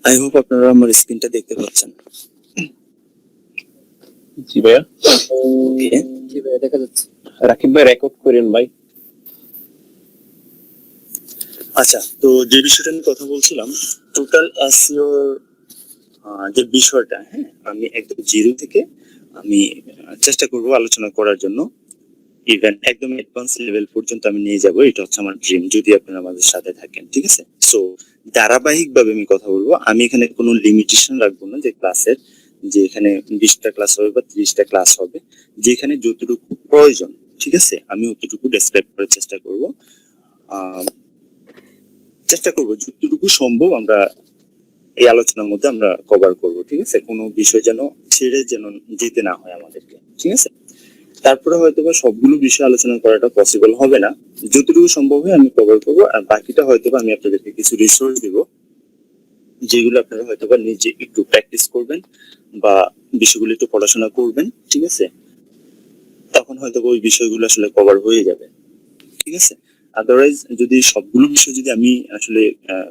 I hope আপনারা আমার স্ক্রিনটা দেখতে পাচ্ছেন। জি ভাইয়া। ওকে, জি ভাইয়া দেখা যাচ্ছে। রাকিব ভাই রেকর্ড করেন ভাই। আচ্ছা, তো যে বিষয়টা নিয়ে কথা বলছিলাম, টোটাল এসইও যে বিষয়টা, হ্যাঁ, আমি একদম জিরো থেকে আমি চেষ্টা করব আলোচনা করার জন্য, ইভেন একদম অ্যাডভান্স লেভেল পর্যন্ত আমি নিয়ে যাব। এটা হচ্ছে আমার ড্রিম, যদি আপনারা আমাদের সাথে থাকেন, ঠিক আছে? সো ধারাবাহিক ভাবে আমি কথা বলবো, আমি এখানে কোনো লিমিটেশন রাখবো না যে ক্লাসের, যে এখানে 20টা ক্লাস হবে বা 30টা ক্লাস হবে, যেখানে যতটুকু প্রয়োজন, ঠিক আছে, আমি অতটুকু ডেসক্রাইব করার চেষ্টা করব। যতটুকু সম্ভব আমরা এই আলোচনার মধ্যে আমরা কভার করব, ঠিক আছে? কোনো বিষয় যেন ছেড়ে যেন যেতে না হয় আমাদেরকে, ঠিক আছে? তারপরে হয়তো বা সবগুলো বিষয় আলোচনা করাটা পসিবল হবে না, যতটুকু সম্ভব হয় আমি কভার করবো, আর বাকিটা হয়তো আমি আপনাদেরকে কিছু রিসোর্স দিব, যেগুলো আপনারা হয়তো বা নিজে একটু প্র্যাকটিস করবেন বা বিষয়গুলো একটু পড়াশোনা করবেন, ঠিক আছে? তখন হয়তো ওই বিষয়গুলো আসলে কভার হয়ে যাবে, ঠিক আছে? আদারওয়াইজ যদি সবগুলো বিষয় যদি আমি আসলে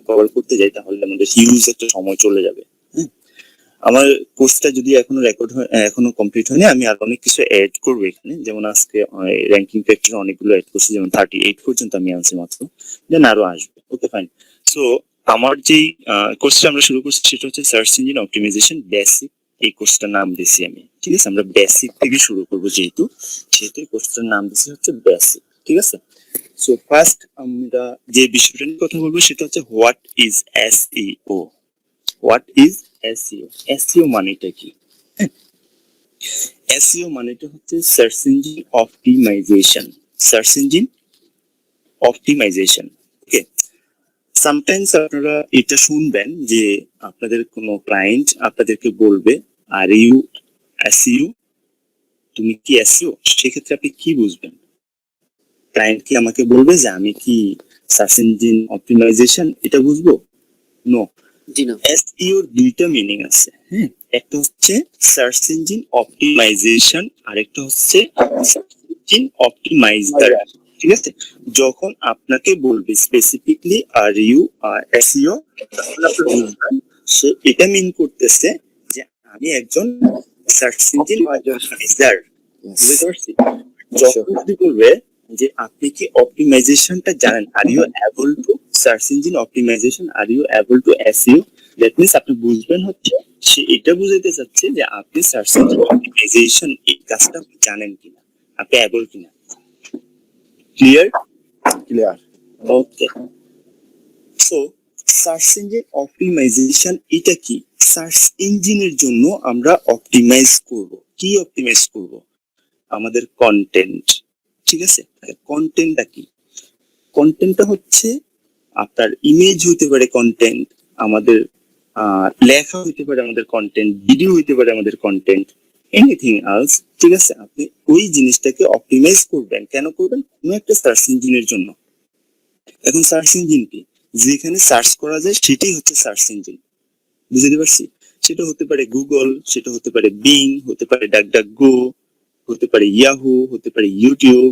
কভার করতে যাই, তাহলে আমাদের হিউজ একটা সময় চলে যাবে। আমার কোর্সটা যদি এখনো রেকর্ড হয়, এখনো কমপ্লিট হয়নি, আমি আর অনেক কিছু অ্যাড করবো এখানে। যেমন আজকে র্যাঙ্কিং ফ্যাক্টর অনেকগুলো অ্যাড করছি, যেমন 38 পর্যন্ত আমি আনছি মাত্র, দেন আরো আসবে। ওকে, ফাইন। সো আমার যেই কোর্সটা আমরা শুরু করছি সেটা হচ্ছে সার্চ ইঞ্জিন অপটিমাইজেশন বেসিক। এই কোর্সটার নাম দিছি আমি, ঠিক আছে? আমরা বেসিক থেকে শুরু করবো, যেহেতু এই কোর্সটার নাম দিছি হচ্ছে বেসিক, ঠিক আছে? সো ফার্স্ট আমরা যে বিষয়টা নিয়ে কথা বলবো সেটা হচ্ছে what is SEO. What is SEO? SEO মানেটা কি? এসইও মানেটা হচ্ছে search engine optimisation. Search engine optimisation, okay? Sometimes আপনারা এটা শুনবেন যে আপনাদের কোনো ক্লায়েন্ট আপনাদেরকে বলবে, আর ইউ এসইও, তুমি কি এসইও? সেক্ষেত্রে আপনি কি বুঝবেন? ক্লায়েন্ট কি আমাকে বলবে যে আমি কি সার্চ ইঞ্জিন অপটিমাইজেশন এটা বুঝবো? নো। জি না। এসইও দুইটা মিনিং আছে, হ্যাঁ। একটা হচ্ছে সার্চ ইঞ্জিন অপটিমাইজেশন, আর একটা হচ্ছে সার্চ ইঞ্জিন অপটিমাইজার, ঠিক আছে? যখন আপনাকে বলবে স্পেসিফিকলি আর ইউ এসইও, তখন আপনি বুঝবেন সে এটা মিন করতেছে যে আমি একজন সার্চ ইঞ্জিন অপটিমাইজার, বুঝতে পারছি? যখন যদি বলবে যে আপনি কি অপটিমাইজেশনটা জানেন, are you able to search engine optimisation, are you able to SEO, that means আপনি বুঝবেন হচ্ছে সে এটা বুঝাইতে চাচ্ছে যে আপনি সার্চ ইঞ্জিন অপটিমাইজেশন এই কাজটা আপনি জানেন কিনা, আপনি এবল কিনা। ক্লিয়ার? ক্লিয়ার। ওকে। সো সার্চ ইঞ্জিন অপটিমাইজেশন এটা কি? সার্চ ইঞ্জিনের জন্য আমরা অপটিমাইজ করব। কি অপটিমাইজ করব? আমাদের কন্টেন্ট, ঠিক আছে? কন্টেন্টটা কি? কন্টেন্টটা হচ্ছে আপনার ইমেজ হইতে পারে কন্টেন্ট, আমাদের লেখা হইতে পারে আমাদের কন্টেন্ট, ভিডিও হইতে পারে আমাদের কন্টেন্ট, এনিথিং এলস, ঠিক আছে? আপনি ওই জিনিসটাকে অপটিমাইজ করবেন। কেন করবেন? কোনো একটা সার্চ ইঞ্জিনের জন্য। এখন সার্চ ইঞ্জিন কি? যেখানে সার্চ করা যায় সেটাই হচ্ছে সার্চ ইঞ্জিন, বুঝতে পারছি? সেটা হতে পারে গুগল, সেটা হতে পারে বিং, হতে পারে ডাকডাকগো, হতে পারে ইয়াহু, হতে পারে ইউটিউব,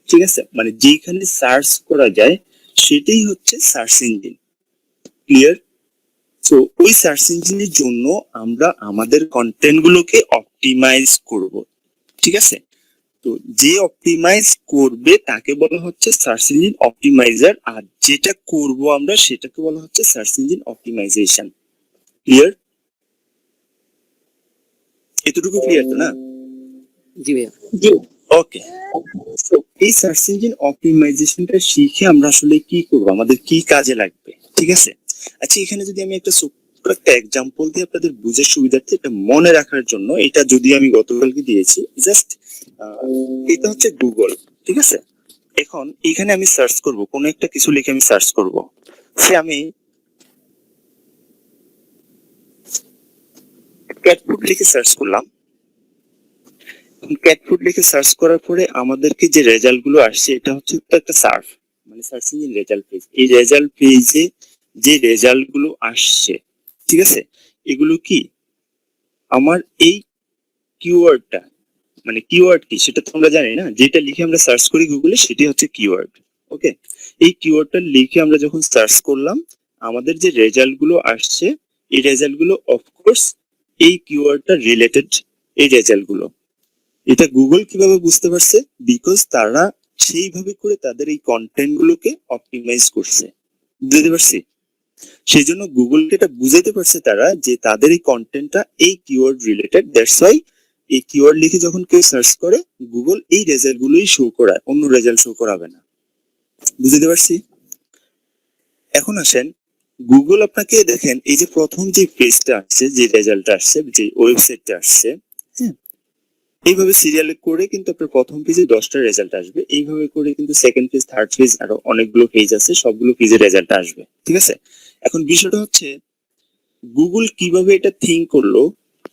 ঠিক আছে? মানে যেখানে সার্চ করা যায় সেটাই হচ্ছে সার্চ ইঞ্জিন। ক্লিয়ার? সো ওই সার্চ ইঞ্জিনের জন্য আমরা আমাদের কন্টেন্ট গুলোকে অপটিমাইজ করব, ঠিক আছে? তো যে অপটিমাইজ করবে তাকে বলা হচ্ছে সার্চ ইঞ্জিন অপটিমাইজার, আর যেটা করব আমরা সেটাকে বলা হচ্ছে সার্চ ইঞ্জিন অপটিমাইজেশন। ক্লিয়ার? এতটুকু ক্লিয়ার তো না? জি ভাইয়া। ওকে। তো এই সার্চ ইঞ্জিন অপটিমাইজেশনটা শিখে আমরা আসলে কি করব, আমাদের কি কাজে লাগবে, ঠিক আছে? আচ্ছা, এখানে যদি আমি একটা ছোট্ট একটা এক্সাম্পল দিয়ে আপনাদের বুঝার সুবিধার্থে এটা মনে রাখার জন্য, এটা যদি আমি গতকালকে দিয়েছি, জাস্ট এটা হচ্ছে গুগল, ঠিক আছে? এখন এখানে আমি সার্চ করব, কোন একটা কিছু লিখে আমি সার্চ করব, সে আমি ক্যাট ফুড লিখে সার্চ করলাম। ক্যাট ফুড লিখে সার্চ করার পরে আমাদেরকে যে রেজাল্ট গুলো আসছে, এটা হচ্ছে একটা সার্চ, মানে সার্চ ইঞ্জিন রেজাল্ট পেজ। এই রেজাল্ট পেজে যে রেজাল্ট গুলো আসছে, ঠিক আছে, এগুলো কি আমার এই কিওয়ার্ডটা, মানে কিওয়ার্ড কি সেটা তো আমরা জানি না, যেটা লিখে আমরা সার্চ করি গুগলে সেটাই হচ্ছে কিওয়ার্ড। ওকে, এই কিওয়ার্ডটা লিখে আমরা যখন সার্চ করলাম, আমাদের যে রেজাল্ট গুলো আসছে এই রেজাল্ট গুলো অফকোর্স এই কিওয়ার্ডটা রিলেটেড এই রেজাল্ট গুলো। এটা গুগল কিভাবে বুঝতে পারছে? বিকজ তারা সেইভাবে করে তাদের এই কন্টেন্ট গুলোকে অপটিমাইজ করছে, বুঝতে পারছি? সেই জন্য গুগলকে এটা বুঝাইতে পারছে তারা যে তাদের এই কন্টেন্টটা এই কিওয়ার্ড রিলেটেড, দ্যাটস ওয়াই এই কিওয়ার্ড লিখে যখন কেউ সার্চ করে গুগল এই রেজাল্ট গুলোই শো করায়, অন্য রেজাল্ট শো করাবে না, বুঝতে পারছি? এখন আসেন, গুগল আপনাকে দেখেন এই যে প্রথম যে পেজটা আসছে, যে রেজাল্টটা আসছে, যে ওয়েবসাইটটা আসছে, হ্যাঁ, এইভাবে সিরিয়ালে করে কিন্তু আপনার প্রথম পেজে 10টা রেজাল্ট আসবে, এইভাবে করে কিন্তু সেকেন্ড পেজ, থার্ড পেজ, আরো অনেকগুলো পেজ আছে, সবগুলো পেজে রেজাল্ট আসবে, ঠিক আছে? এখন বিষয়টা হচ্ছে গুগল কিভাবে এটা থিঙ্ক করলো,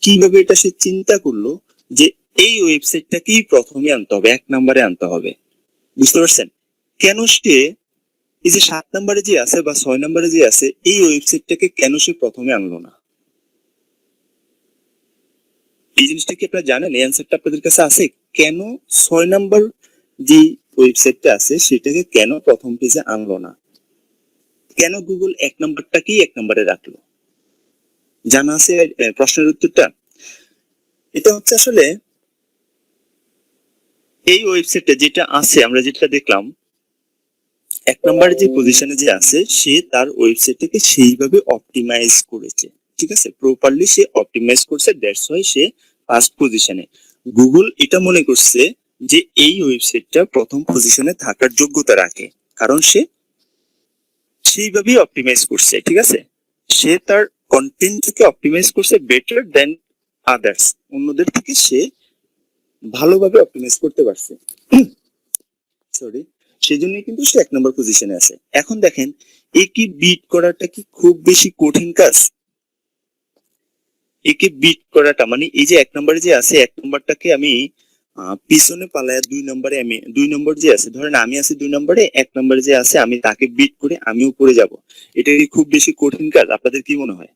কিভাবে এটা সে চিন্তা করলো যে এই ওয়েবসাইটটাকেই প্রথমে আনতে হবে, 1 নম্বরে আনতে হবে, বুঝতে পারছেন? কেন সে এই যে 7 নম্বরে যে আছে বা 6 নম্বরে যে আছে এই ওয়েবসাইটটাকে কেন সে প্রথমে আনলো না? এই জিনিসটা কি আপনারা জানেন? এই অ্যান্সারটা আপনাদের কাছে আছে? কেন 6 নম্বর যে ওয়েবসাইটটা আছে সেটাকে কেন প্রথম পেজে আনলো না? কেন গুগল 1 নম্বরটাকেই 1 নম্বরে রাখলো? জানা আছে প্রশ্নের উত্তরটা? এটা হচ্ছে আসলে এই ওয়েবসাইটে যেটা আছে, আমরা যেটা দেখলাম 1 নম্বরে যে পজিশনে যে আছে সে তার ওয়েবসাইটটাকে সেইভাবে অপটিমাইজ করেছে, ঠিক আছে? প্রপারলি সে অপটিমাইজ করছে, দ্যাটস ওয়াই সে ফার্স্ট পজিশনে। গুগল এটা মনে করছে যে এই ওয়েবসাইটটা প্রথম পজিশনে থাকার যোগ্যতা রাখে, কারণ সে সেইভাবেই অপটিমাইজ করছে, ঠিক আছে? সে তার কন্টেন্টকে অপটিমাইজ করছে বেটার দেন আদার্স, অন্যদের থেকে সে ভালোভাবে অপটিমাইজ করতে পারছে, সরি, সেই জন্য কিন্তু সে 1 নম্বর পজিশনে আছে। এখন দেখেন একে বিট করাটা কি খুব বেশি কঠিন কাজ? একে বিট করাটা মানে এই যে 1 নম্বরে যে আছে 1 নম্বরটাকে আমি পিছনে পালায় 2 নম্বরে, আমি 2 নম্বর যে আছে, ধরেন আমি আছি 2 নম্বরে, 1 নম্বরে যে আছে আমি তাকে বিট করে আমি উপরে যাব, এটা কি খুব বেশি কঠিন কাজ? আপনাদের কি মনে হয়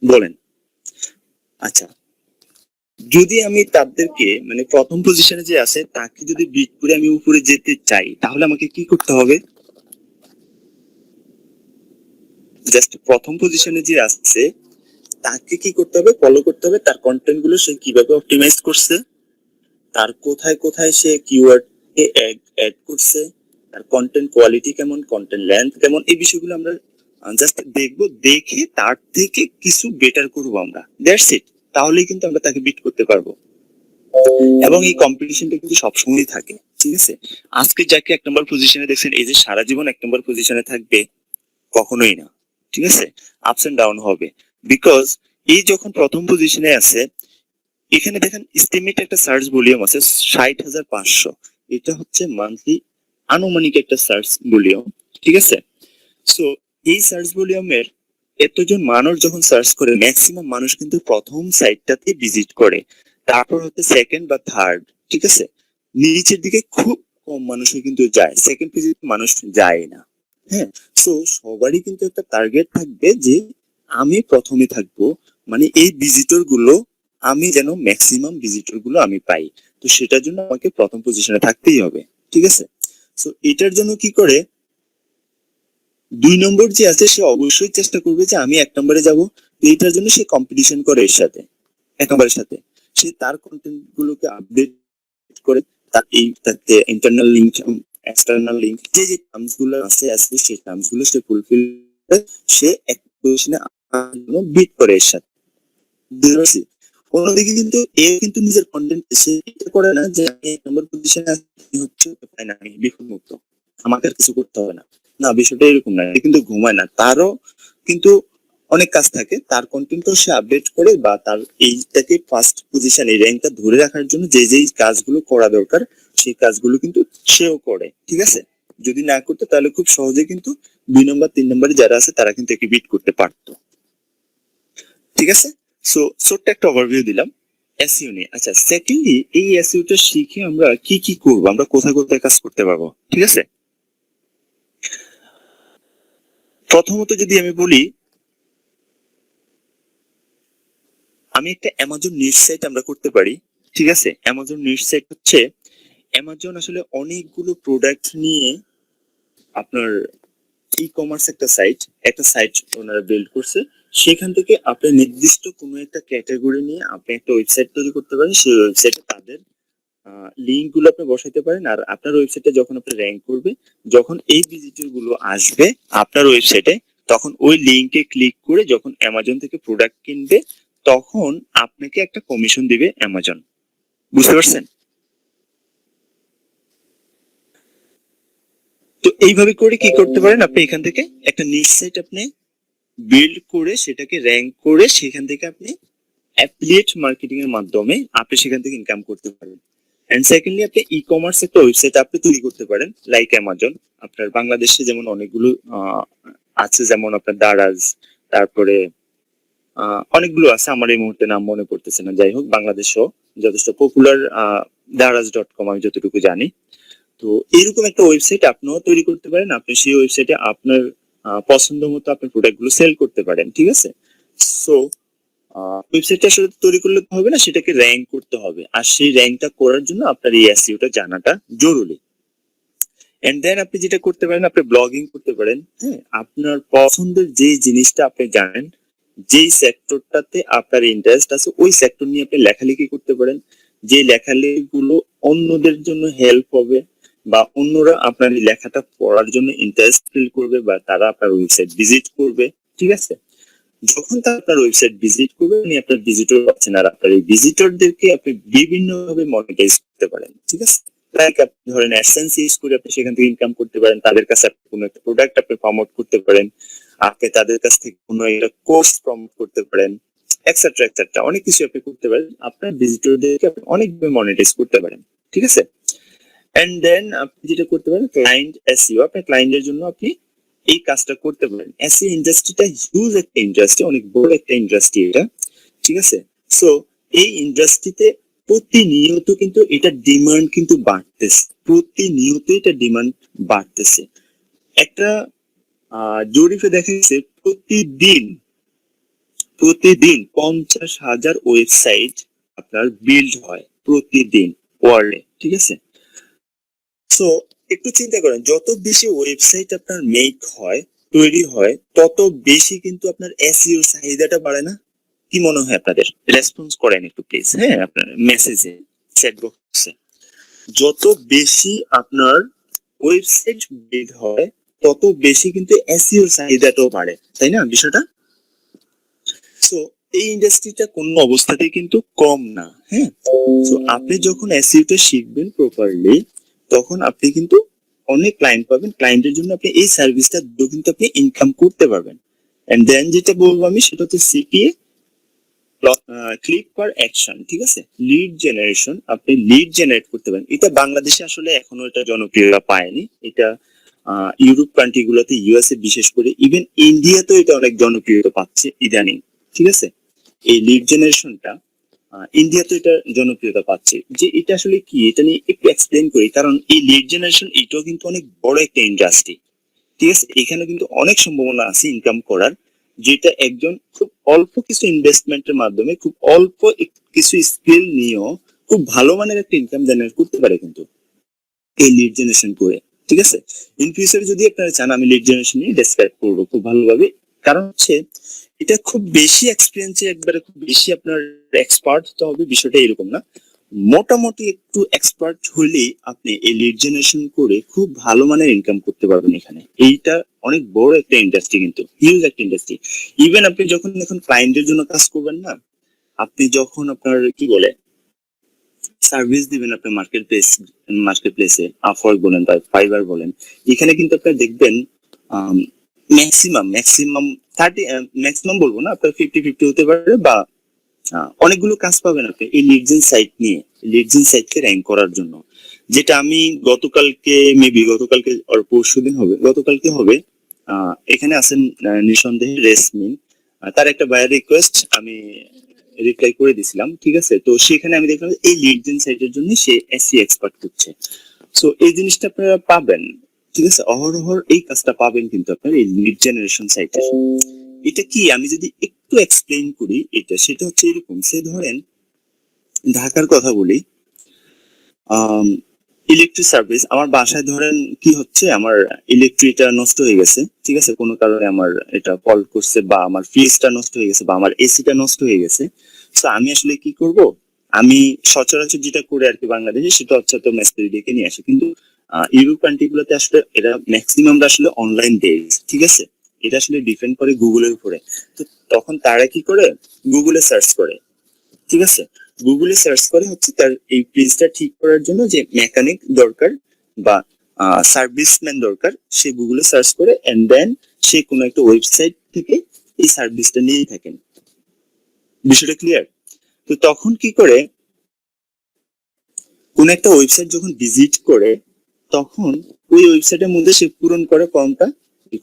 বলেন? আচ্ছা, যদি আমি তাদেরকে মানে প্রথম পজিশনে যে আছে তাকে যদি বিট করে আমি উপরে যেতে চাই তাহলে আমাকে কি করতে হবে? জাস্ট প্রথম পজিশনে যে আছে তাকে কি করতে হবে? ফলো করতে হবে তার কন্টেন্ট গুলো সে কিভাবে অপটিমাইজ করছে, তার কোথায় কোথায় সে কিওয়ার্ড কে অ্যাড করছে, তার কন্টেন্ট কোয়ালিটি কেমন, কন্টেন্ট লেন্থ কেমন, এই বিষয়গুলো আমরা জাস্ট দেখবো, দেখে তার থেকে কিছু বেটার করবো আমরা, দ্যাটস ইট। তাহলেই কিন্তু আমরা তাকে বিট করতে পারবো, এবং এই কম্পিটিশনটা কিন্তু সবসময় থাকে, ঠিক আছে? আজকে যাকে 1 নম্বর পজিশনে দেখছেন এই যে সারা জীবন 1 নম্বর পজিশনে থাকবে কখনোই না, ঠিক আছে? আপস এন্ড ডাউন হবে, বিকজ এই যখন প্রথম পজিশনে আছে এখানে দেখেন এস্টিমেট একটা সার্চ ভলিউম আছে 60,500, এটা হচ্ছে মান্থলি আনুমানিক একটা সার্চ ভলিউম, ঠিক আছে? সো এই সার্চ ভলিউমের এতজন মানুষ যখন সার্চ করে ম্যাক্সিমাম মানুষ কিন্তু প্রথম সাইটটাতে ভিজিট করে, তারপর হচ্ছে সেকেন্ড বা থার্ড, ঠিক আছে? নিচের দিকে খুব কম মানুষই কিন্তু যায়, সেকেন্ড পেজে মানুষ যায় না, হ্যাঁ? সো সবারই কিন্তু একটা টার্গেট থাকবে যে আমি প্রথমে থাকবো, মানে এই ভিজিটর গুলো আমি যেন ম্যাক্সিমাম ভিজিটর গুলো আমি পাই, তো সেটার জন্য আমাকে প্রথম পজিশনে থাকতেই হবে, ঠিক আছে? সো এটার জন্য কি করে 2 নম্বর যে আছে সে অবশ্যই চেষ্টা করবে যে আমি 1 নম্বরে যাব, তো এটার জন্য সে কম্পিটিশন করে এর সাথে, 1 নম্বরের সাথে। সে তার কন্টেন্ট গুলোকে আপডেট করে, তার এই তাতে ইন্টারনাল লিংক, এক্সটার্নাল লিংক, যে যে টার্মস গুলো আছে সেই টার্মস গুলো সে ফুলফিল করে সে এক পজিশনে বিট করে এর সাথে, বুঝতে পারছি? অন্যদিকে কিন্তু এ কিন্তু নিজের কন্টেন্ট সে এটা করে না যে আমি 1 নম্বর পজিশনে আছি হচ্ছে পাই না, আমি বিপদ মুক্ত, আমাকে আর কিছু করতে হবে না, না বিষয়টা এরকম না। কিন্তু ঘুমায় না, তারও কিন্তু অনেক কাজ থাকে, তার কন্টেন্টও সে আপডেট করে বা তার এইটাকে ফার্স্ট পজিশনে র্যাঙ্কটা ধরে রাখার জন্য যে যেই কাজগুলো করা দরকার সেই কাজগুলো কিন্তু সেও করে, ঠিক আছে? যদি না করতো তাহলে খুব সহজে কিন্তু 2 নম্বর 3 নম্বরে যারা আছে তারা কিন্তু একে বিট করতে পারতো, ঠিক আছে? সো ছোট্ট একটা ওভারভিউ দিলাম এসইও নিয়ে। আচ্ছা, সেকেন্ডলি এই এসইওটা শিখে আমরা কি কি করবো, আমরা কোথায় কোথায় কাজ করতে পারবো, ঠিক আছে? প্রথমত যদি আমি বলি, আমি একটা অ্যামাজন নিউজ সাইট আমরা করতে পারি, ঠিক আছে? অ্যামাজন নিউজ সাইট হচ্ছে অ্যামাজন আসলে অনেকগুলো প্রোডাক্ট নিয়ে আপনার ই কমার্স একটা সাইট ওনারা বিল্ড করছে। সেখান থেকে আপনি নির্দিষ্ট কোনো একটা ক্যাটাগরি নিয়ে আপনি একটা ওয়েবসাইট তৈরি করতে পারেন। সেই ওয়েবসাইটে তাদের লিঙ্ক গুলো আপনি বসাইতে পারেন। আর আপনার ওয়েবসাইটে যখন আপনি র্যাঙ্ক করবে, যখন এই ভিজিটর গুলো আসবে আপনার ওয়েবসাইটে, তখন ওই লিঙ্কে ক্লিক করে যখন অ্যামাজন থেকে প্রোডাক্ট কিনবে, তখন আপনাকে একটা কমিশন দিবে অ্যামাজন। বুঝতে পারছেন? তো এইভাবে করে কি করতে পারেন, আপনি এখান থেকে একটা নিচ সাইট আপনি বিল্ড করে সেটাকে র্যাঙ্ক করে সেখান থেকে আপনি অ্যাফিলিয়েট মার্কেটিং এর মাধ্যমে আপনি সেখান থেকে ইনকাম করতে পারবেন। এন্ড সেকেন্ডলি আপনি ই কমার্স একটা ওয়েবসাইট আপনি তৈরি করতে পারেন লাইক অ্যামাজন। আপনার বাংলাদেশে যেমন অনেকগুলো আছে, যেমন আপনার দারাজ, তারপরে অনেকগুলো আছে, আমার এই মুহূর্তে নাম মনে পড়তেছে না। যাই হোক, বাংলাদেশেও যথেষ্ট পপুলার daraz.com আমি যতটুকু জানি। তো এইরকম একটা ওয়েবসাইট আপনিও তৈরি করতে পারেন। আপনি সেই ওয়েবসাইটে আপনার পছন্দ মতো আপনার প্রোডাক্ট গুলো সেল করতে পারেন। ঠিক আছে? সো ওয়েবসাইটটা আসলে তৈরি করলে তো হবে না, সেটাকে র্যাঙ্ক করতে হবে। আর সেই র্যাঙ্কটা করার জন্য আপনার এই এসইওটা জানাটা জরুরি। এন্ড দেন আপনি যেটা করতে পারেন, আপনি ব্লগিং করতে পারেন। হ্যাঁ, আপনার পছন্দের যে জিনিসটা আপনি জানেন, যেই সেক্টরটাতে আপনার ইন্টারেস্ট আছে, ওই সেক্টর নিয়ে আপনি লেখালেখি করতে পারেন। যে লেখালেখি গুলো অন্যদের জন্য হেল্প হবে, বা অন্যরা আপনার এই লেখাটা পড়ার জন্য ইন্টারেস্ট ফিল করবে, বা তারা আপনার ওয়েবসাইট ভিজিট করবে। ঠিক আছে? যখন তারা আপনার ওয়েবসাইট ভিজিট করবে, আপনি আপনার ভিজিটর পাচ্ছেন, আর আপনার এই ভিজিটরদেরকে আপনি বিভিন্ন ভাবে মনিটাইজ করতে পারেন। ঠিক আছে? লাইক আপনি ধরেন অ্যাডসেন্স ইউজ করে আপনি সেখান থেকে ইনকাম করতে পারেন। তাদের কাছে আপনি কোনো একটা প্রোডাক্ট আপনি প্রমোট করতে পারেন, আপনি তাদের কাছ থেকে কোনো একটা কোর্স প্রমোট করতে পারেন, এক্সেট্রা এক্সেট্রা অনেক কিছু আপনি করতে পারেন। আপনার ভিজিটরদেরকে আপনি অনেকভাবে মনিটাইজ করতে পারেন। ঠিক আছে? এন্ড দেন আপনি যেটা করতে পারেন, ক্লায়েন্ট এসইও। আপনার ক্লায়েন্টের জন্য আপনি এই কাজটা করতে পারেন। এসইও ইন্ডাস্ট্রিটা হিউজ একটা ইন্ডাস্ট্রি, অনেক বড় একটা ইন্ডাস্ট্রি এটা। ঠিক আছে? সো এই ইন্ডাস্ট্রিতে প্রতিনিয়ত কিন্তু এটা ডিমান্ড কিন্তু বাড়তেছে, প্রতিনিয়ত এটা ডিমান্ড বাড়তেছে। একটা জরিপে দেখা গেছে প্রতিদিন প্রতিদিন 50,000 ওয়েবসাইট আপনার বিল্ড হয় প্রতিদিন ওয়ার্ল্ডে। ঠিক আছে? সো একটু চিন্তা করেন, যত বেশি ওয়েবসাইট আপনার মেক হয়, তৈরি হয়, তত বেশি কিন্তু আপনার এসইও চাহিদাটা বাড়ে না? কি মনে হয় আপনাদের? রেসপন্স করেন একটু প্লিজ। হ্যাঁ, আপনার মেসেজে, চ্যাট বক্সে। যত বেশি আপনার ওয়েবসাইট বিল্ড হয়, তত বেশি কিন্তু এসইও চাহিদাটাও বাড়ে, তাই না বিষয়টা? সো এই ইন্ডাস্ট্রিটা কোনো অবস্থাতেই কিন্তু কম না। হ্যাঁ, তো আপনি যখন এসইওটা শিখবেন প্রপারলি, তখন আপনি কিন্তু অনেক ক্লায়েন্ট পাবেন। ক্লায়েন্টের জন্য আপনি এই সার্ভিসটা দিয়ে কিন্তু আপনি ইনকাম করতে পারবেন। এন্ড দেন যেটা বলবো আমি, সেটা হচ্ছে সিপিএ, ক্লিক পার অ্যাকশন। ঠিক আছে? লিড জেনারেশন, আপনি লিড জেনারেট করতে পারেন। এটা বাংলাদেশে আসলে এখনো এটা জনপ্রিয়তা পায়নি। এটা ইউরোপ কান্ট্রি গুলোতে, ইউএসএ বিশেষ করে, ইভেন ইন্ডিয়াতেও এটা অনেক জনপ্রিয়তা পাচ্ছে ইদানিং। ঠিক আছে? এই লিড জেনারেশনটা ইন্ডিয়াতে এটা জনপ্রিয়তা পাচ্ছে। যে এটা আসলে কি, এটা নিয়ে একটু এক্সপ্লেন করি। কারণ এই লিড জেনারেশন এটাও কিন্তু অনেক বড় একটা ইন্ডাস্ট্রি। ঠিক আছে? এখানে কিন্তু অনেক সম্ভাবনা আছে ইনকাম করার, যেটা একজন খুব অল্প কিছু ইনভেস্টমেন্টের মাধ্যমে, খুব অল্প কিছু স্কিল নিয়েও খুব ভালো মানের একটা ইনকাম জেনারেট করতে পারে কিন্তু এই লিড জেনারেশন করে। ঠিক আছে? ইন ফিউচারে যদি আপনারা চান, আমি লিড জেনারেশন নিয়ে ডেসক্রাইব করবো খুব ভালোভাবে। কারণ হচ্ছে এটা খুব বেশি এক্সপিরিয়েন্সে, একবারে খুব বেশি আপনার এক্সপার্ট তো হবে বিষয়টা এরকম না। মোটামুটি একটু এক্সপার্ট হলেই আপনি এই লিড জেনারেশন করে খুব ভালো মানের ইনকাম করতে পারবেন এখানে। এইটা অনেক বড় একটা ইন্ডাস্ট্রি, কিন্তু হিউজ একটা ইন্ডাস্ট্রি। ইভেন আপনি যখন এখন ক্লায়েন্টের জন্য কাজ করবেন না, আপনি যখন আপনার কি বলে সার্ভিস দিবেন আপনার মার্কেট প্লেসে, আপওয়ার্ক বলেন বা ফাইবার বলেন, এখানে কিন্তু আপনার দেখবেন ম্যাক্সিমাম 30, ম্যাক্সিমাম বলবো না, আপনার 50-50 হতে পারে, বা অনেকগুলো কাজ পাবেন আপনি এই লিডজেন সাইট নিয়ে, লিডজেন সাইটকে র্যাঙ্ক করার জন্য। যেটা আমি গতকালকে আর পরশুদিন হবে, গতকালকে হবে, এখানে আছেন নিঃসন্দেহে রেসমিন। তার একটা বায়ার রিকোয়েস্ট আমি রিপ্লাই করে দিছিলাম। ঠিক আছে? তো সেখানে আমি দেখলাম এই লিডজেন সাইটের জন্য সে এসসি এক্সপার্ট করছে। সো এই জিনিসটা আপনারা পাবেন। ঠিক আছে? অহরহ এই কাজটা পাবেন কিন্তু আপনার এই লিড জেনারেশন সাইটে। এটা কি, আমি যদি একটু এক্সপ্লেইন করি, সেটা হচ্ছে এরকম। সে ধরেন ঢাকার কথা বলি, ইলেকট্রিক সার্ভিস, আমার বাসায় ধরেন কি হচ্ছে, আমার ইলেকট্রিকটা নষ্ট হয়ে গেছে, ঠিক আছে, কোনো কারণে আমার এটা ফল্ট করছে, বা আমার ফ্রিজটা নষ্ট হয়ে গেছে, বা আমার এসিটা নষ্ট হয়ে গেছে। তো আমি আসলে কি করব, আমি সচরাচর যেটা করে আর কি বাংলাদেশে, সেটা হচ্ছে তো মিস্ত্রি ডেকে নিয়ে আসে। কিন্তু ইউরোপ কান্ট্রি গুলোতে আসলে এরা ম্যাক্সিমামটা আসলে অনলাইন দেয়, ঠিক আছে। এটা আসলে ডিপেন্ড করে গুগলের উপরে। তো তখন তারা কি করে, গুগলে সার্চ করে, ঠিক আছে। গুগলে সার্চ করে হচ্ছে তার এই ফ্রিজটা ঠিক করার জন্য যে মেকানিক দরকার বা সার্ভিসম্যান দরকার, সে গুগলে সার্চ করে এন্ড দেন সে কোনো একটা ওয়েবসাইট থেকে এই সার্ভিসটা নিয়ে থাকেন। বিষয়টা ক্লিয়ার? তো তখন কি করে, কোন একটা ওয়েবসাইট যখন ভিজিট করে, তখন ওই ওয়েবসাইটের মধ্যে সে পূরণ করে ফর্মটা,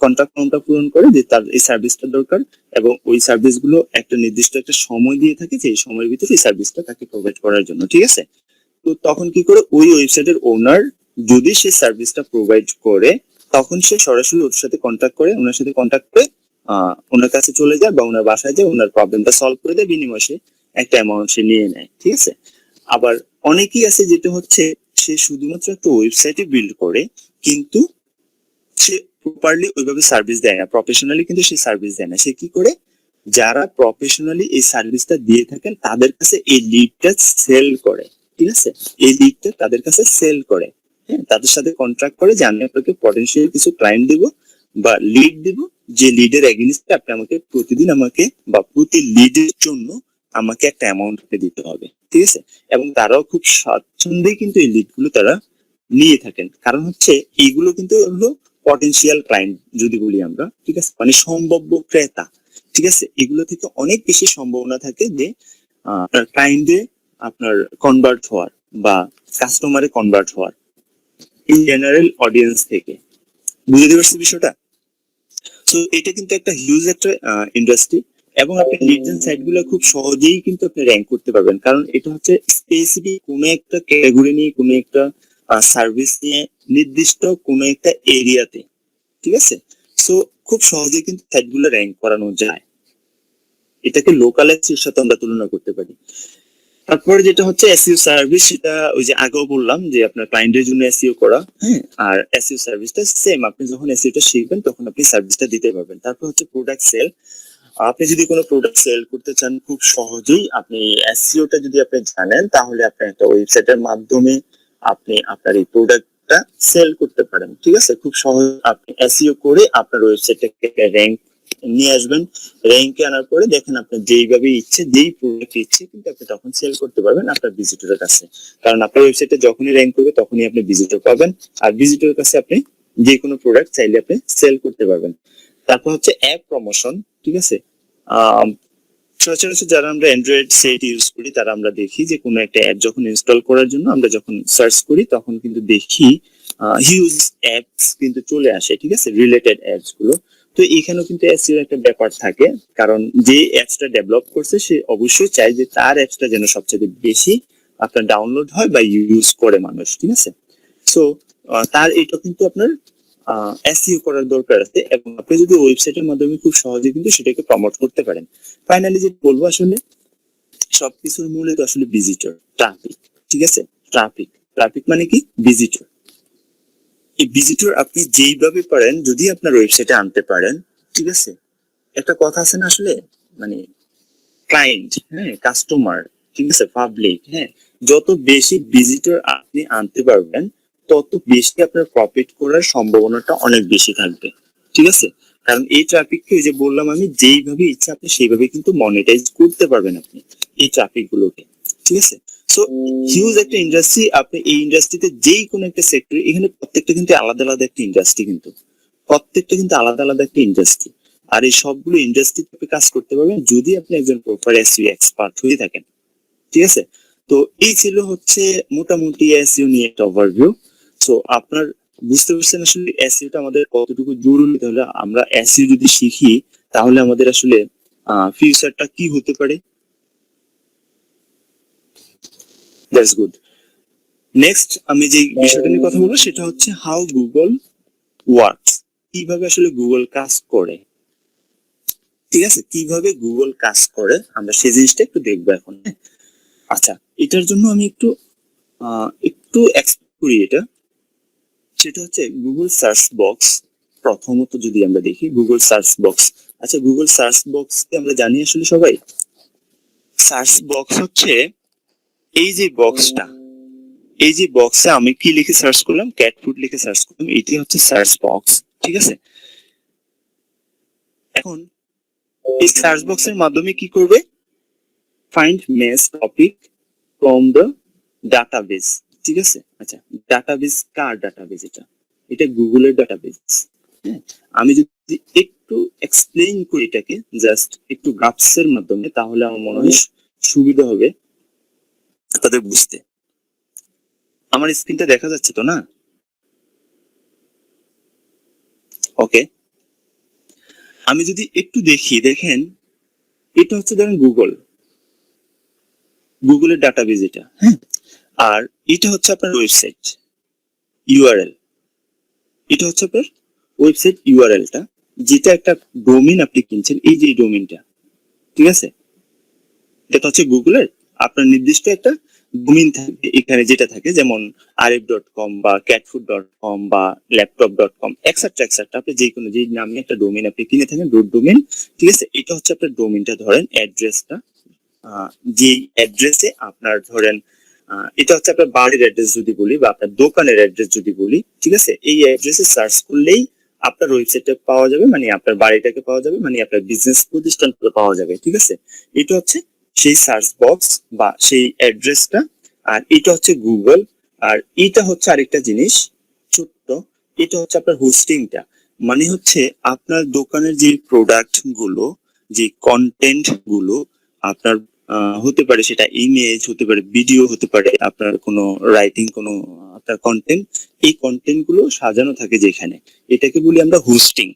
কন্ট্যাক্ট ফর্মটা পূরণ করে যে তার এই সার্ভিসটা দরকার, এবং ওই সার্ভিস গুলো একটা নির্দিষ্ট একটা সময় দিয়ে থাকে, যে এই সময়ের ভিতরে এই সার্ভিসটা তাকে প্রোভাইড করার জন্য, ঠিক আছে। তো তখন কি করে, ওই ওয়েবসাইটের ওনার যদি সে সার্ভিসটা প্রোভাইড করে, তখন সে সরাসরি ওর সাথে কন্ট্যাক্ট করে, ওনার সাথে কন্ট্যাক্ট করে ওনার কাছে চলে যায় বা ওনার বাসায় যায়, ওনার প্রবলেমটা সলভ করে দেয়, বিনিময়ে সে একটা অ্যামাউন্ট সে নিয়ে নেয়, ঠিক আছে। আবার অনেকেই আছে যেটা হচ্ছে, সে শুধুমাত্র একটা ওয়েবসাইটে বিল্ড করে, কিন্তু সে প্রপারলি ওইভাবে সার্ভিস দেয় না, প্রফেশনালি কিন্তু সে সার্ভিস দেয় না। সে কি করে, যারা প্রফেশনালি এই সার্ভিসটা দিয়ে থাকেন তাদের কাছে এই লিডটা সেল করে, ঠিক আছে। এই লিডটা তাদের কাছে সেল করে, হ্যাঁ, তাদের সাথে কন্ট্রাক্ট করে যে আমি আপনাকে পটেনশিয়াল কিছু ক্লায়েন্ট দিব বা লিড দিব, যে লিডের এগেইনস্টে আপনি আমাকে প্রতিদিন আমাকে বা প্রতি লিডের জন্য আমাকে একটা অ্যামাউন্ট দিতে হবে, ঠিক আছে। এবং তারাও খুব স্বাচ্ছন্দ্যে কিন্তু এই লিড গুলো তারা নিয়ে থাকেন, কারণ হচ্ছে এইগুলো কিন্তু হলো পটেনশিয়াল ক্লায়েন্ট যদি বলি আমরা, ঠিক আছে, মানে সম্ভাব্য ক্রেতা, ঠিক আছে। এগুলো থেকে অনেক বেশি সম্ভাবনা থাকে যে আপনার ক্লায়েন্টে আপনার কনভার্ট হওয়ার বা কাস্টমারে কনভার্ট হওয়ার, ইন জেনারেল অডিয়েন্স থেকে। বুঝতে পারছি বিষয়টা? সো এটা কিন্তু একটা হিউজ একটা ইন্ডাস্ট্রি, এবং আপনি লিডজেন সাইট গুলো খুব সহজেই কিন্তু আপনি র্যাঙ্ক করতে পারবেন, কারণ এটা হচ্ছে স্পেসিফিক কোনো একটা ক্যাটাগরি নিয়ে, কোনো একটা সার্ভিস নিয়ে, নির্দিষ্ট কোনো একটা এরিয়াতে, ঠিক আছে। সো খুব সহজেই কিন্তু সাইট গুলো র্যাঙ্ক করানো যায়। এটাকে লোকাল এসইওর সাথে আমরা তুলনা করতে পারি। তারপরে যেটা হচ্ছে এসইও সার্ভিস, সেটা ওই যে আগেও বললাম যে আপনার ক্লায়েন্টের জন্য এসইও করা, হ্যাঁ। আর এসইও সার্ভিসটা সেম, আপনি যখন এসইওটা শিখবেন তখন আপনি সার্ভিসটা দিতে পারবেন। তারপর হচ্ছে প্রোডাক্ট সেল। আপনি যদি কোনো প্রোডাক্ট সেল করতে চান, খুব সহজেই আপনি এসইওটা যদি আপনি জানেন, তাহলে আপনি একটা ওয়েবসাইটের মাধ্যমে আপনি আপনার এই প্রোডাক্টটা সেল করতে পারেন, ঠিক আছে। খুব সহজ, আপনি এসইও করে আপনার ওয়েবসাইটটাকে র্যাঙ্ক নিয়ে আসবেন। র্যাঙ্কে আনার পরে দেখেন আপনার যেইভাবে ইচ্ছে, যেই প্রোডাক্ট ইচ্ছে, কিন্তু আপনি তখন সেল করতে পারবেন আপনার ভিজিটরের কাছে, কারণ আপনার ওয়েবসাইটে যখনই র্যাঙ্ক করবে তখনই আপনি ভিজিটর পাবেন, আর ভিজিটরের কাছে আপনি যে কোনো প্রোডাক্ট চাইলে আপনি সেল করতে পারবেন। তারপর হচ্ছে অ্যাপ প্রমোশন, ঠিক আছে। সচরাচর যারা আমরা অ্যান্ড্রয়েড সেট ইউজ করি, তারা আমরা দেখি যে কোনো একটা অ্যাপ যখন ইনস্টল করার জন্য আমরা যখন সার্চ করি, তখন কিন্তু দেখি হিউজ অ্যাপস কিন্তু চলে আসে, ঠিক আছে, রিলেটেড অ্যাপস গুলো। তো এখানেও কিন্তু এসইও একটা ব্যাপার থাকে, কারণ যে অ্যাপসটা ডেভেলপ করছে সে অবশ্যই চায় যে তার অ্যাপসটা যেন সবচেয়ে বেশি আপনার ডাউনলোড হয় বা ইউজ করে মানুষ, ঠিক আছে। সো তার এটা কিন্তু আপনার এসইও করার দরকার আছে, এবং আপনি যদি ওয়েবসাইটের মাধ্যমে খুব সহজে কিন্তু সেটাকে প্রমোট করতে পারেন। ফাইনালি যে বলবো, আসলে সবকিছুর মূলে তো আসলে ভিজিটর, ট্রাফিক, ঠিক আছে। ট্রাফিক, ট্রাফিক মানে কি, ভিজিটর। এই ভিজিটর আপনি যেইভাবে পারেন যদি আপনার ওয়েবসাইটে আনতে পারেন, ঠিক আছে। একটা কথা আছে না আসলে, মানে ক্লায়েন্ট, হ্যাঁ, কাস্টমার, ঠিক আছে, পাবলিক, হ্যাঁ, যত বেশি ভিজিটর আপনি আনতে পারবেন, তত বেশি আপনার প্রফিট করার সম্ভাবনাটা অনেক বেশি থাকবে, ঠিক আছে। কারণ এই ট্রাফিককে, ওই যে বললাম আমি, যেইভাবে ইচ্ছা আপনি সেইভাবে কিন্তু মনিটাইজ করতে পারবেন আপনি এই ট্রাফিক গুলোকে, ঠিক আছে। সো হিউজ একটা ইন্ডাস্ট্রি। আপনি এই ইন্ডাস্ট্রিতে যেই কোনো একটা সেক্টর, এখানে প্রত্যেকটা কিন্তু আলাদা আলাদা একটা ইন্ডাস্ট্রি, কিন্তু প্রত্যেকটা কিন্তু আলাদা আলাদা একটা ইন্ডাস্ট্রি। আর এই সবগুলো ইন্ডাস্ট্রিতে কাজ করতে পারবেন যদি আপনি একজন প্রপার এসইও এক্সপার্ট হয়ে থাকেন, ঠিক আছে। তো এই ছিল হচ্ছে মোটামুটি এসইও নিয়ে একটা ওভারভিউ। সো আপনার বুঝতে পারছেন আসলে এসইওটা আমাদের কতটুকু জরুরি, তাহলে আমরা এসইও যদি শিখি তাহলে আমাদের আসলে ফিউচারটা কি হতে পারে। That's good. নেক্সট আমি যে বিষয়টা নিয়ে কথা বলবো সেটা হচ্ছে হাউ গুগল ওয়ার্কস, কিভাবে আসলে গুগল কাজ করে, ঠিক আছে, কিভাবে গুগল কাজ করে আমরা সেই জিনিসটা একটু দেখবো এখন। আচ্ছা, এটার জন্য আমি একটু করি এটা, সেটা হচ্ছে গুগল সার্চ বক্স। প্রথমত যদি আমরা দেখি গুগল সার্চ বক্স, আচ্ছা গুগল সার্চ বক্স আমরা জানি আসলে সবাই। সার্চ বক্স হচ্ছে এই যে বক্সটা, এই যে বক্সে আমি কি লিখে সার্চ করলাম, ক্যাট ফুড লিখে সার্চ করলাম, এটি হচ্ছে সার্চ বক্স, ঠিক আছে। এখন এই সার্চ বক্সের মাধ্যমে কি করবে, find mess topic from the database, ঠিক আছে। আচ্ছা ডাটাবেস কার ডাটাবেস, এটা এটা গুগলের ডাটাবেস। হ্যাঁ, আমি যদি একটু এক্সপ্লেইন করি এটাকে জাস্ট একটু গ্রাফসের মাধ্যমে, তাহলে আমার মনে হয় সুবিধা হবে তাদের বুঝতে। আমার স্ক্রিনটা দেখা যাচ্ছে তো না? ওকে, আমি যদি একটু দেখি, দেখেন এটা হচ্ছে ধরেন গুগলের ডাটাবেস এটা, হ্যাঁ। আর এটা হচ্ছে আপনার ওয়েবসাইট ইউআরএল, এটা হচ্ছে আপনার ওয়েবসাইট ইউআরএলটা, যেটা একটা ডোমেইন আপনি কিনছেন, এই যে ডোমেইনটা, ঠিক আছে। এটা হচ্ছে গুগলের আপনার নির্দিষ্ট একটা ডোমেইন থাকবে এখানে, যেটা থাকে যেমন rf.com বা catfood.com বা laptop.com এক্সেট্রা এক্সেট্রা, আপনি যে কোনো যে নামে একটা ডোমেইন আপনি কিনে থাকেন, রুট ডোমেইন, ঠিক আছে। এটা হচ্ছে আপনার ডোমেইনটা, ধরেন অ্যাড্রেসটা, যে অ্যাড্রেসে আপনার ধরেন এটা হচ্ছে আপনার বাড়ির অ্যাড্রেস যদি বলি, বা আপনার দোকানের অ্যাড্রেস যদি বলি, ঠিক আছে। এই অ্যাড্রেসে সার্চ করলেই আপনার ওয়েবসাইটটা পাওয়া যাবে, মানে আপনার বাড়িটাকে পাওয়া যাবে, মানে আপনার বিজনেস প্রতিষ্ঠানটা পাওয়া যাবে, ঠিক আছে। এটা হচ্ছে সেই সার্চ বক্স বা সেই অ্যাড্রেসটা। আর এটা হচ্ছে গুগল। আর এটা হচ্ছে আরেকটা জিনিস ছোট্ট, এটা হচ্ছে আপনার হোস্টিংটা, মানে হচ্ছে আপনার দোকানের যে প্রোডাক্ট গুলো, যে কন্টেন্ট গুলো আপনার হতে পারে, সেটা ইমেজ হতে পারে, ভিডিও হতে পারে, আপনার কোনো রাইটিং, কোনো আপনার কন্টেন্ট, এই কন্টেন্ট গুলো সাজানো থাকে যেখানে, এটাকে বলি আমরা হোস্টিং,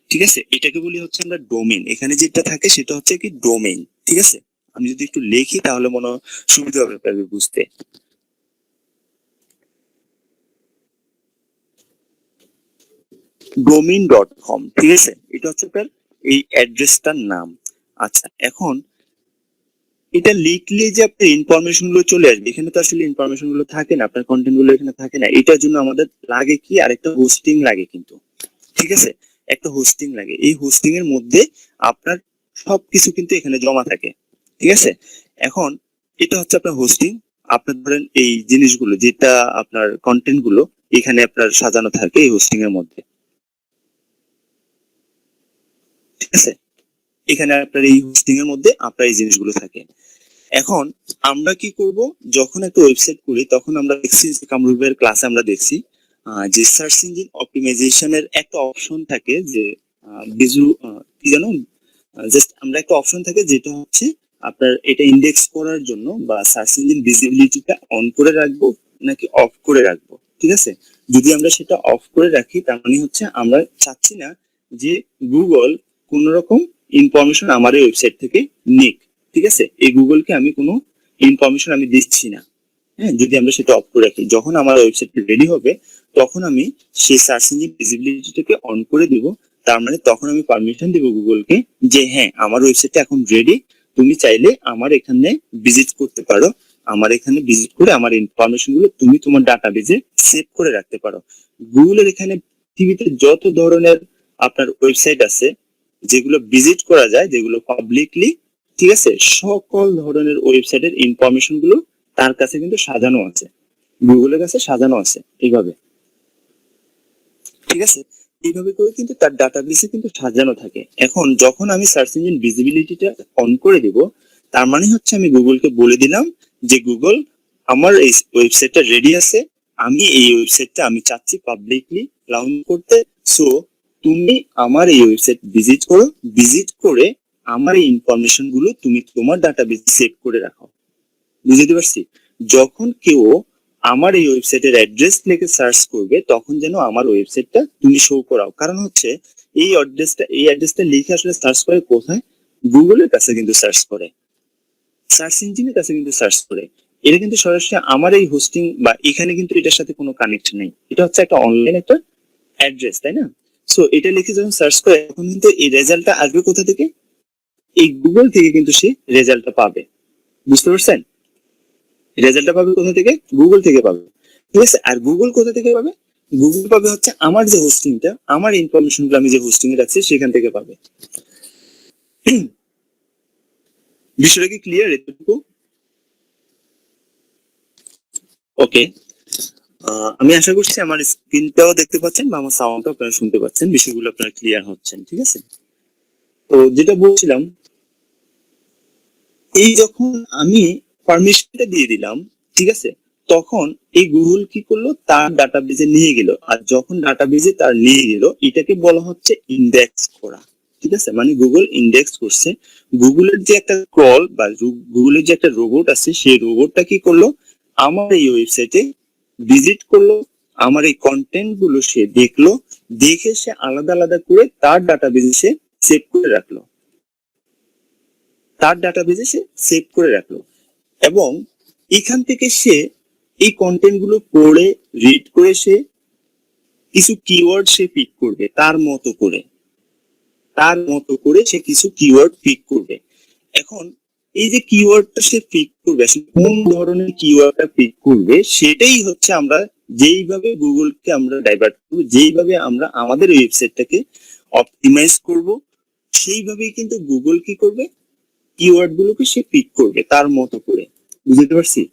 ঠিক আছে। এটাকে বলি হচ্ছে আমরা ডোমেইন। এখানে যেটা থাকে সেটা হচ্ছে কি ডোমেইন, ঠিক আছে। আমি যদি একটু লিখি তাহলে মনে হয় সুবিধা হবে আপনাদের বুঝতে। domain.com, ঠিক আছে, এটা হচ্ছে আপনার এই অ্যাড্রেসটার নাম। আচ্ছা এখন এটা লিখলে যে আপনার ইনফরমেশন গুলো চলে আসবে, এখানে তো আসলে ইনফরমেশন গুলো থাকে না, আপনার কন্টেন্ট গুলো এখানে থাকে না। এটার জন্য আমাদের লাগে কি, আরেকটা হোস্টিং লাগে কিন্তু, ঠিক আছে। একটা হোস্টিং লাগে, এই হোস্টিং এর মধ্যে আপনার সবকিছু কিন্তু এখানে জমা থাকে, ঠিক আছে। এখন এটা হচ্ছে আপনার হোস্টিং, আপনার ধরেন এই জিনিসগুলো, যেটা আপনার কন্টেন্ট গুলো এখানে আপনার সাজানো থাকে এই হোস্টিং এর মধ্যে, ঠিক আছে। এখানে আপনার এই হোস্টিং এর মধ্যে আপনার এই জিনিসগুলো থাকে। এখন আমরা কি করব, যখন একটা ওয়েবসাইট করি তখন আমরা দেখছি, কামরুল ভাইয়ের ক্লাসে আমরা দেখছি যে সার্চ ইঞ্জিন অপটিমাইজেশনের একটা অপশন থাকে, যে বিজু কি জানো, জাস্ট আমরা একটা অপশন থাকে যেটা হচ্ছে আপনার এটা ইন্ডেক্স করার জন্য বা সার্চ ইঞ্জিন ভিজিবিলিটিটা অন করে রাখবো নাকি অফ করে রাখবো, ঠিক আছে। যদি আমরা সেটা অফ করে রাখি, তার মানে হচ্ছে আমরা চাচ্ছি না যে গুগল কোন রকম ইনফরমেশন আমার এই ওয়েবসাইট থেকে নিক, ঠিক আছে। এই গুগলকে আমি কোনো ইনফরমেশন আমি দিচ্ছি না। হ্যাঁ, যদি আমরা সেটা অফ করে রাখি, যখন আমার ওয়েবসাইট রেডি হবে তখন আমি সেই সার্চ ইঞ্জিন ভিজিবিলিটিটাকে অন করে দিব। তার মানে তখন আমি পারমিশন দিব গুগলকে যে হ্যাঁ আমার ওয়েবসাইটটা এখন রেডি, তুমি চাইলে আমার এখানে ভিজিট করতে পারো, আমার এখানে ভিজিট করে আমার ইনফরমেশন গুলো তুমি তোমার ডাটাবেজে সেভ করে রাখতে পারো। গুগলের এখানে পৃথিবীতে যত ধরনের আপনার ওয়েবসাইট আছে যেগুলো ভিজিট করা যায়, যেগুলো পাবলিকলি, ঠিক আছে, সকল ধরনের ওয়েবসাইটের ইনফরমেশন গুলো তার কাছে কিন্তু সাজানো আছে, গুগলের কাছে সাজানো আছে এইভাবে, ঠিক আছে। এইভাবে করে কিন্তু তার ডাটাবেসে কিন্তু সাজানো থাকে। এখন যখন আমি সার্চ ইঞ্জিন ভিজিবিলিটিটা অন করে দিব, তার মানে হচ্ছে আমি গুগলকে বলে দিলাম যে গুগল আমার এই ওয়েবসাইটটা রেডি আছে, আমি এই ওয়েবসাইটটা আমি চাচ্ছি পাবলিকলি লঞ্চ করতে, সো তুমি আমার এই ওয়েবসাইট ভিজিট করো, ভিজিট করে আমার এই ইনফরমেশন গুলো তুমি তোমার ডাটাবেসে সেভ করে রাখো। বুঝতে পারছি? যখন কেউ আমার এই ওয়েবসাইটের অ্যাড্রেস লিখে সার্চ করবে তখন যেন আমার ওয়েবসাইটটা তুমি শো করাও। কারণ হচ্ছে এই অ্যাড্রেসটা লিখে আসলে সার্চ করে কোথায়, গুগলের কাছে কিন্তু সার্চ করে, সার্চ ইঞ্জিনের কাছে কিন্তু সার্চ করে। এটা কিন্তু সরাসরি আমার এই হোস্টিং বা এখানে কিন্তু এটার সাথে কোনো কানেক্ট নেই, এটা হচ্ছে একটা অনলাইন একটা অ্যাড্রেস, তাই না? সো এটা লিখে যখন সার্চ করে তখন কিন্তু এই রেজাল্টটা আসবে কোথা থেকে, এই গুগল থেকে কিন্তু সে রেজাল্টটা পাবে। বুঝতে পারছেন? রেজাল্টটা পাবে কোথা থেকে, গুগল থেকে পাবে। ঠিক আছে। আর গুগল কোথা থেকে পাবে? গুগল পাবে হচ্ছে আমার যে হোস্টিংটা, আমার ইনফরমেশন গুলো আমি যে হোস্টিং এ রাখছি সেখান থেকে পাবে। বিষয়টা কি ক্লিয়ার এতটুকু? ওকে, আমি আশা করছি আমার স্ক্রিনটাও দেখতে পাচ্ছেন বা আমার সাউন্ডটাও আপনারা শুনতে পাচ্ছেন, বিষয়গুলো আপনারা ক্লিয়ার হচ্ছেন, ঠিক আছে। তো যেটা বলছিলাম, এই যখন আমি পারমিশনটা দিয়ে দিলাম, ঠিক আছে, তখন এই গুগল কি করলো, তার ডাটাবেজে নিয়ে গেল। আর যখন ডাটাবেজে তার নিয়ে গেল, এটাকে বলা হচ্ছে ইন্ডেক্স করা, ঠিক আছে। মানে গুগল ইন্ডেক্স করছে। গুগলের যে একটা ক্রল বা গুগলের যে একটা রোবট আছে, সেই রোবটটা কি করলো, আমার এই ওয়েবসাইটে ভিজিট করলো, আমার এই কন্টেন্ট গুলো সে দেখলো, দেখে সে আলাদা আলাদা করে তার ডাটাবেজে সে সেভ করে রাখলো, তার ডাটাবেজে সে সেভ করে রাখলো। এবং এখান থেকে সে এই কন্টেন্ট গুলো পড়ে রিড করে সে কিছু কিওয়ার্ড সে পিক করবে তার মতো করে, তার মতো করে সে কিছু কিওয়ার্ড পিক করবে। এখন এই যে কিওয়ার্ডটা সে পিক করবে, আসলে কোন ধরনের কিওয়ার্ডটা পিক করবে, সেটাই হচ্ছে আমরা যেইভাবে গুগলকে আমরা ডাইভার্ট করবো, যেইভাবে আমরা আমাদের ওয়েবসাইটটাকে অপটিমাইজ করব, সেইভাবেই কিন্তু গুগল কি করবে, কিওয়ার্ড গুলোকে সে পিক করবে তার মতো করে। বুঝতে পারছি?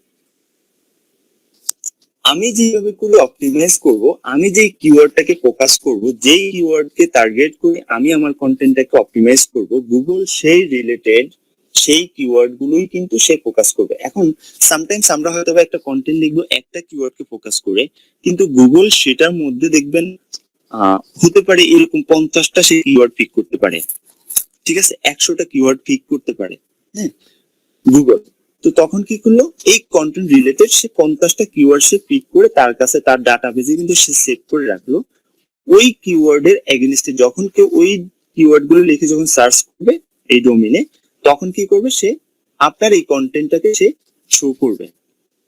আমি যেভাবে করে অপটিমাইজ করব, আমি যে কিওয়ার্ডটাকে ফোকাস করব, যেই কিওয়ার্ডকে টার্গেট করে আমি আমার কন্টেন্টটাকে অপটিমাইজ করব, গুগল সেই রিলেটেড সেই কিওয়ার্ড গুলোই কিন্তু সে ফোকাস করবে। এখন সামটাইমস আমরা হয়তো একটা কন্টেন্ট লিখবো একটা কিওয়ার্ডকে ফোকাস করে, কিন্তু গুগল সেটার মধ্যে দেখবেন হতে পারে এরকম 50টা সে কিওয়ার্ড পিক করতে পারে, ঠিক আছে, 100টা কিওয়ার্ড পিক করতে পারে, হ্যাঁ, গুগল। তো তখন কি করলো, এই কন্টেন্ট রিলেটেড সে 50টা কিওয়ার্ড সে পিক করে তার কাছে তার ডাটাবেজে কিন্তু সে সেভ করে রাখলো। ওই কিওয়ার্ডের এগেইনস্টে যখন কেউ ওই কিওয়ার্ড গুলো লিখে যখন সার্চ করবে এই ডোমেইনে, তখন কি করবে, সে আপনার এই কন্টেন্টটাকে সে শো করবে।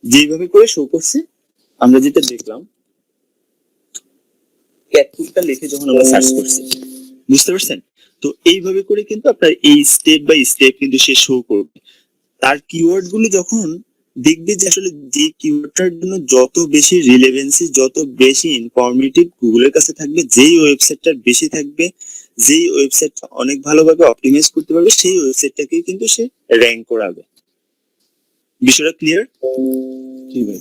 যেভাবে করে শো করছে আমরা যেটা দেখলাম, ক্যাটফুডটা লিখে যখন আমরা সার্চ করছি, বুঝতে পারছেন? তো এইভাবে করে কিন্তু আপনার এই স্টেপ বাই স্টেপ কিন্তু সে শো করবে। তার কিওয়ার্ড গুলো যখন দেখবে যে আসলে যে কিওয়ার্ডটার জন্য যত বেশি রিলেভেন্সি, যত বেশি ইনফরমেটিভ গুগলের কাছে থাকবে, যেই ওয়েবসাইটটার বেশি থাকবে, যেই ওয়েবসাইটটা অনেক ভালোভাবে অপটিমাইজ করতে পারবে, সেই ওয়েবসাইটটাকে কিন্তু সে র্যাঙ্ক করাবে। বিষয়টা ক্লিয়ার? জি ভাই।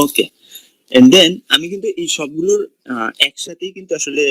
ওকে, এন্ড দেন আমি কিন্তু এই সবগুলোর একসাথেই কিন্তু আসলে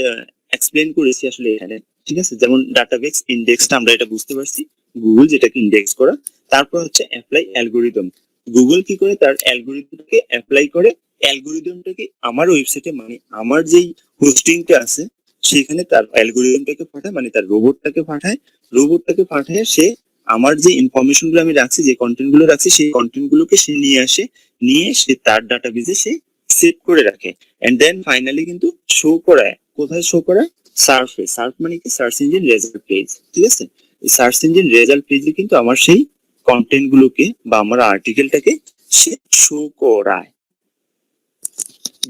এক্সপ্লেন করেছি আসলে এখানে, ঠিক আছে। যেমন ডাটাবেস ইন্ডেক্সটা আমরা এটা বুঝতে পারছি, গুগল যেটাকে ইন্ডেক্স করা। তারপর হচ্ছে অ্যাপ্লাই অ্যালগোরিদম। গুগল কি করে, তার অ্যালগোরিদমকে অ্যাপ্লাই করে, অ্যালগোরিদমটাকে আমার ওয়েবসাইটে মানে আমার যেই হোস্টিংটা আছে সেখানে তার অ্যালগোরিদমটাকে পাঠায়, মানে তার রোবটটাকে পাঠায়। রোবটটাকে পাঠায় সে আমার যে ইনফরমেশন গুলো আমি রাখছি, যে কন্টেন্ট গুলো রাখছি, সেই কন্টেন্ট গুলোকে সে নিয়ে আসে, নিয়ে সে তার ডাটাবেজে সে সেভ করে রাখে। এন্ড দেন ফাইনালি কিন্তু শো করায়, কোথায় শো করায়, সার্ফে। সার্ফ মানে কি, সার্চ ইঞ্জিন রেজাল্ট পেজ, ঠিক আছে। এই সার্চ ইঞ্জিন রেজাল্ট পেজে কিন্তু আমার সেই কন্টেন্ট গুলোকে বা আমার আর্টিকেলটাকে সে শো করায়।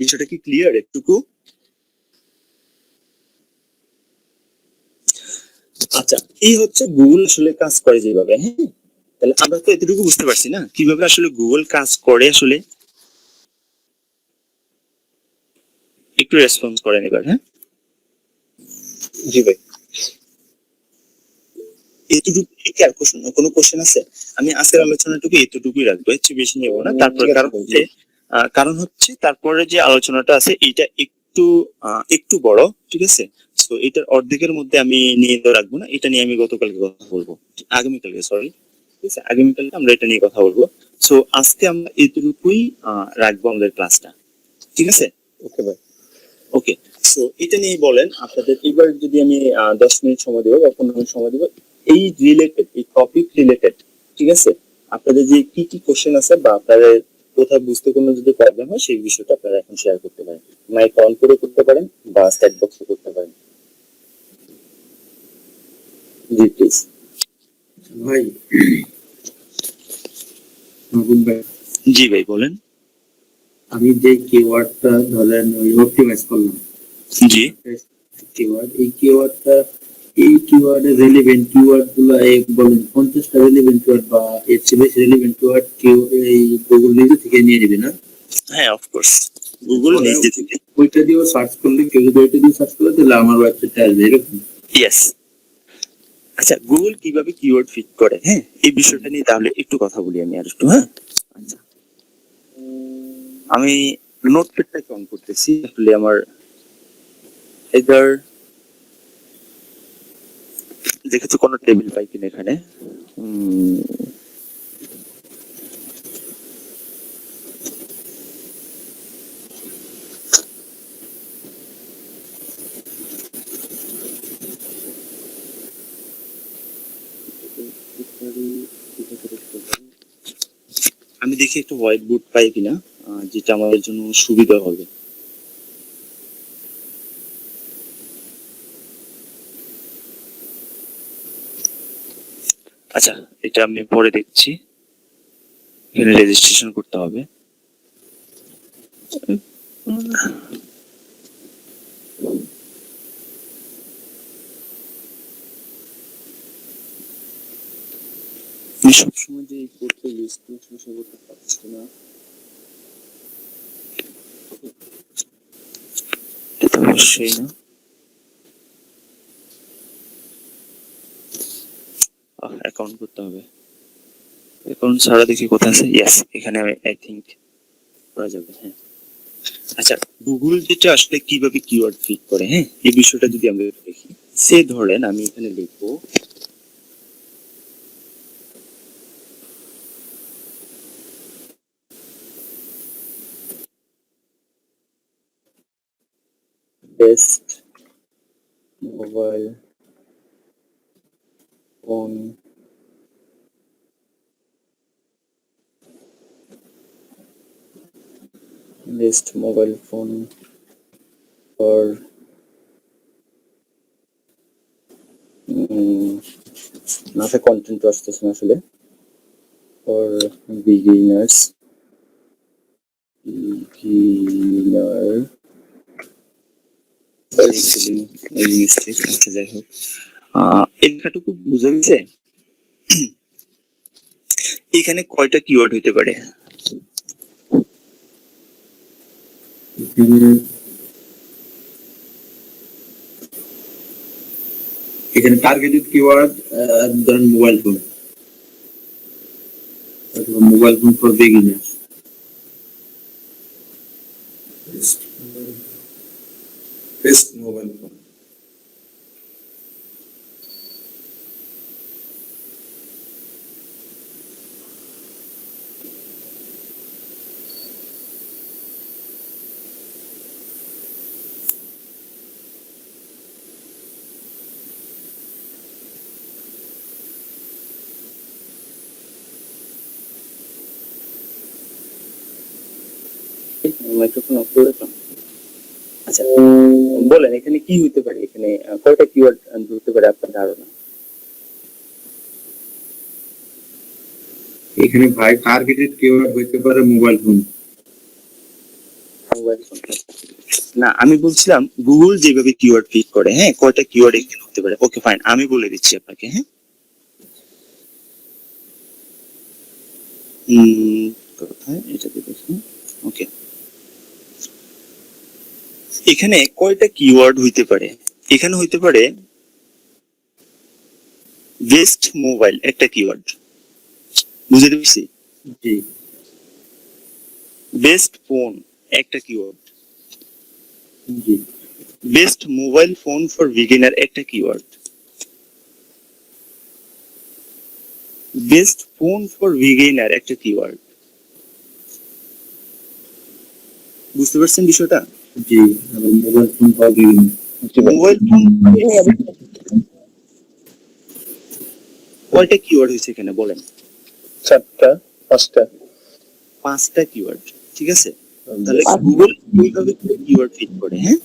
বিষয়টা কি ক্লিয়ার একটুকু? আচ্ছা, এই হচ্ছে গুগল আসলে কাজ করে যেভাবে, হ্যাঁ। তাহলে আমরা তো এতটুকু বুঝতে পারছি না কিভাবে আসলে গুগল কাজ করে। আসলে একটু রেসপন্স করেন এবার, হ্যাঁ। জি ভাই। এতটুকু কি আর কোনো কোশ্চেন আছে? আমি আজকের আলোচনাটুকু এতটুকুই রাখবো, এর চেয়ে বেশি নেবো না। তারপরে কারণ হচ্ছে তারপরে যে আলোচনাটা আছে এটা একটু বড়, ঠিক আছে। তো এটার অর্ধেকের মধ্যে আমি নিয়ে রাখবো না, এটা নিয়ে আমি গতকালকে কথা বলবো, আগামীকালকে, সরি, ঠিক আছে, আগামীকালকে আমরা এটা নিয়ে কথা বলবো। সো আজকে আমরা এতটুকুই রাখবো আমাদের ক্লাসটা, ঠিক আছে। ওকে ভাই। ওকে, সো এটা নিয়ে বলেন আপনাদের। এবার যদি আমি 10 মিনিট সময় দেবো বা 15 মিনিট সময় দেবো এই রিলেটেড, এই টপিক রিলেটেড, ঠিক আছে। আপনাদের যে কি কি কোশ্চেন আছে বা আপনাদের কোথাও বুঝতে কোনো যদি প্রবলেম হয় সেই বিষয়টা আপনারা এখন শেয়ার করতে পারেন, মাইক অন করে করতে পারেন বা চ্যাট বক্সে করতে পারেন। জি প্লিজ। ভাই নকুল ভাই, জি ভাই বলেন। আমি যে কিওয়ার্ডটা ধরেন ওই অপটিমাইজ করলাম, জি কিওয়ার্ড, এই কিওয়ার্ডের রেলেভেন্ট কিওয়ার্ড গুলো বলেন 50টা রেলেভেন্ট কিওয়ার্ড বা এর চেয়ে বেশি রেলেভেন্ট কিওয়ার্ড এই গুগল নিজে থেকে নিয়ে নেবে না? হ্যাঁ অফকোর্স গুগল ওরা- নিজে থেকে ওইটা দিয়েও সার্চ করলে, কেউ যদি ওইটা দিয়ে সার্চ করে তাহলে আমার ওয়েবসাইটে আসবে এরকম। ইয়েস। আচ্ছা গুগল কিভাবে কিওয়ার্ড ফিট করে, হ্যাঁ এই বিষয়টা নিয়ে তাহলে একটু কথা বলি আমি আর একটু, হ্যাঁ। আচ্ছা আমি নোটপ্যাডটাকে অন করতেছি, আসলে আমার এদার দেখেছো কোনো টেবিল পাই কিনা এখানে। উম, আমি দেখি একটা হোয়াইট বোর্ড পাই কিনা, যেটা আমাদের জন্য সুবিধা হবে। আচ্ছা এটা আমি পরে দেখছি, এখানে রেজিস্ট্রেশন করতে হবে। আমি সবসময় যে এই কোডটা ইউজ করছি সেটা পাচ্ছি না, এটা অবশ্যই না। অ্যাকাউন্ট করতে হবে, অ্যাকাউন্ট ছাড়া দেখি কোথায় আছে, ইয়েস এখানে আই থিংক করা যাবে, হ্যাঁ। আচ্ছা গুগল যেটা আসলে কিভাবে কিওয়ার্ড ফিট করে, হ্যাঁ এই বিষয়টা যদি আমরা দেখি, সে ধরেন আমি এখানে লিখবো best mobile phone best mobile phone for মাথায় কন্টেন্ট আসতেছে না আসলে, ফর বিগিনার্স, বিগিনার মিস্টেক, আচ্ছা যাই হোক এই লেখাটুকু বুঝে গেছে। এখানে কয়টা কিওয়ার্ড হইতে পারে? এখানে এখানে টার্গেটেড কিওয়ার্ড, ধরেন মোবাইল ফোন, অথবা mobile phone for beginners. Best mobile phone. Microphone of করে দাও। আচ্ছা বলেন এখানে কি হইতে পারে, এখানে কয়টা কিওয়ার্ড ধরতে পারে আপনার ধারণা? এখানে ভাই টার্গেটেড কিওয়ার্ড হইতে পারে মোবাইল ফোন। মোবাইল ফোন না, আমি বলছিলাম গুগল যেভাবে কিওয়ার্ড ফিট করে, হ্যাঁ কয়টা কিওয়ার্ড এখানে হতে পারে। ওকে ফাইন, আমি বলে দিচ্ছি আপনাকে, হ্যাঁ। কোথায় এটা দেখি, ওকে এখানে কয়টা কিওয়ার্ড হইতে পারে, এখানে হইতে পারে বেস্ট মোবাইল একটা কিওয়ার্ড, বুঝতে পেরেছি। জি বেস্ট ফোন একটা কিওয়ার্ড, জি best mobile phone for beginner একটা keyword, best phone for beginner একটা কিওয়ার্ড। বুঝতে পারছেন বিষয়টা? জি আবার mobile phone for beginner. Mobile phone কয়টা কিওয়ার্ড হয়েছে এখানে বলেন? 4টা 5টা। 5টা কিওয়ার্ড, ঠিক আছে। তাহলে গুগল এইভাবে করে কিওয়ার্ড ফিট করে, হ্যাঁ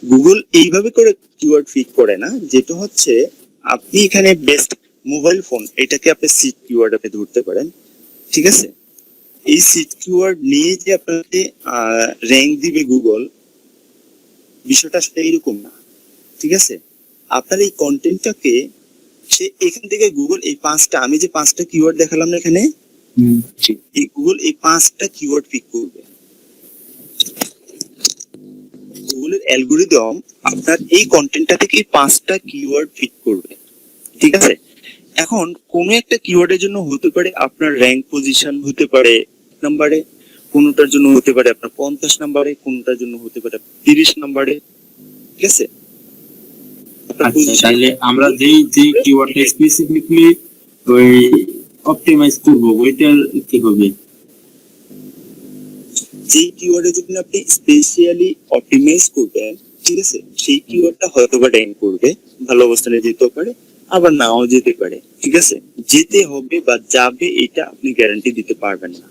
গুগল এইভাবে করে কিওয়ার্ড ফিট করে না, যেটা হচ্ছে আপনি এখানে বেস্ট মোবাইল ফোন এটাকে আপনি সিট কিওয়ার্ড আপনি ধরতে পারেন, ঠিক আছে। এই সিট কিওয়ার্ড নিয়ে যে আপনাকে র্যাঙ্ক দিবে গুগল, বিষয়টা আসলে এরকম না, ঠিক আছে। আপনার এই কন্টেন্টটাকে সে এখান থেকে গুগল এই 5টা, আমি যে 5টা কিওয়ার্ড দেখালাম না এখানে, এই গুগল এই 5টা কিওয়ার্ড পিক করবে। গুগলের অ্যালগরিদম আপনার এই কন্টেন্টটা থেকে এই 5টা কিওয়ার্ড পিক করবে, ঠিক আছে? এখন কোন একটা কিওয়ার্ডের জন্য হতে পারে আপনার র্যাঙ্ক পজিশন, হতে পারে নাম্বারে, কোনটার জন্য হতে পারে আপনার 50 নাম্বারে, কোনটার জন্য হতে পারে 30 নাম্বারে, ঠিক আছে? আচ্ছা, তাহলে আমরা যেই কিওয়ার্ডটা স্পেসিফিকলি ওই অপটিমাইজ করব ওইটার কি হবে? যে কিওয়ার্ডের জন্য আপনি স্পেশালি অপটিমাইজ করবেন, ঠিক আছে, সেই কিওয়ার্ডটা হয়তো বা র্যাঙ্ক করবে, ভালো অবস্থানে যেতে পারে, আবার নাও যেতে পারে, ঠিক আছে? যেতে হবে বা যাবে এটা আপনি গ্যারান্টি দিতে পারবেন না,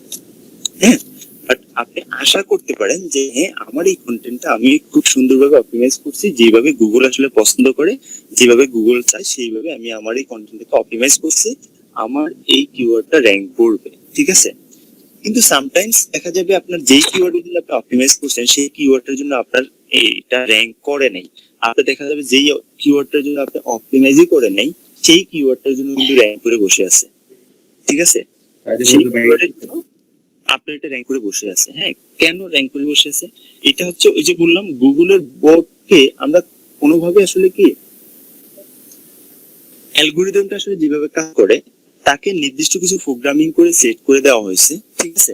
হ্যাঁ। বাট আপনি আশা করতে পারেন যে হ্যাঁ, আমার এই কন্টেন্টটা আমি খুব সুন্দরভাবে অপটিমাইজ করছি, যেভাবে গুগল আসলে পছন্দ করে, যেভাবে গুগল চায় সেইভাবে আমি আমার এই কন্টেন্টটাকে অপটিমাইজ করছি, আমার এই কিওয়ার্ডটা র্যাঙ্ক করবে, ঠিক আছে? কিন্তু সামটাইমস দেখা যাবে আপনার যেই কিওয়ার্ডের জন্য আপনি অপটিমাইজ করছেন সেই কিওয়ার্ডের জন্য আপনার এটা র্যাঙ্ক করে নাই। আপনার দেখা যাবে যেই কিওয়ার্ডটার জন্য আপনি অপটিমাইজই করে নাই সেই কিওয়ার্ডটার জন্য কিন্তু র্যাঙ্ক করে বসে আছে, ঠিক আছে? সেই কিওয়ার্ডের জন্য আপনার এটা র্যাঙ্ক করে বসে আছে। হ্যাঁ, কেন র্যাঙ্ক করে বসে আছে? এটা হচ্ছে ওই যে বললাম, গুগলের বোর্ডকে আমরা কোনোভাবে আসলে কি অ্যালগরিদমটা আসলে যেভাবে কাজ করে তাকে নির্দিষ্ট কিছু প্রোগ্রামিং করে সেট করে দেওয়া হয়েছে, ঠিক আছে?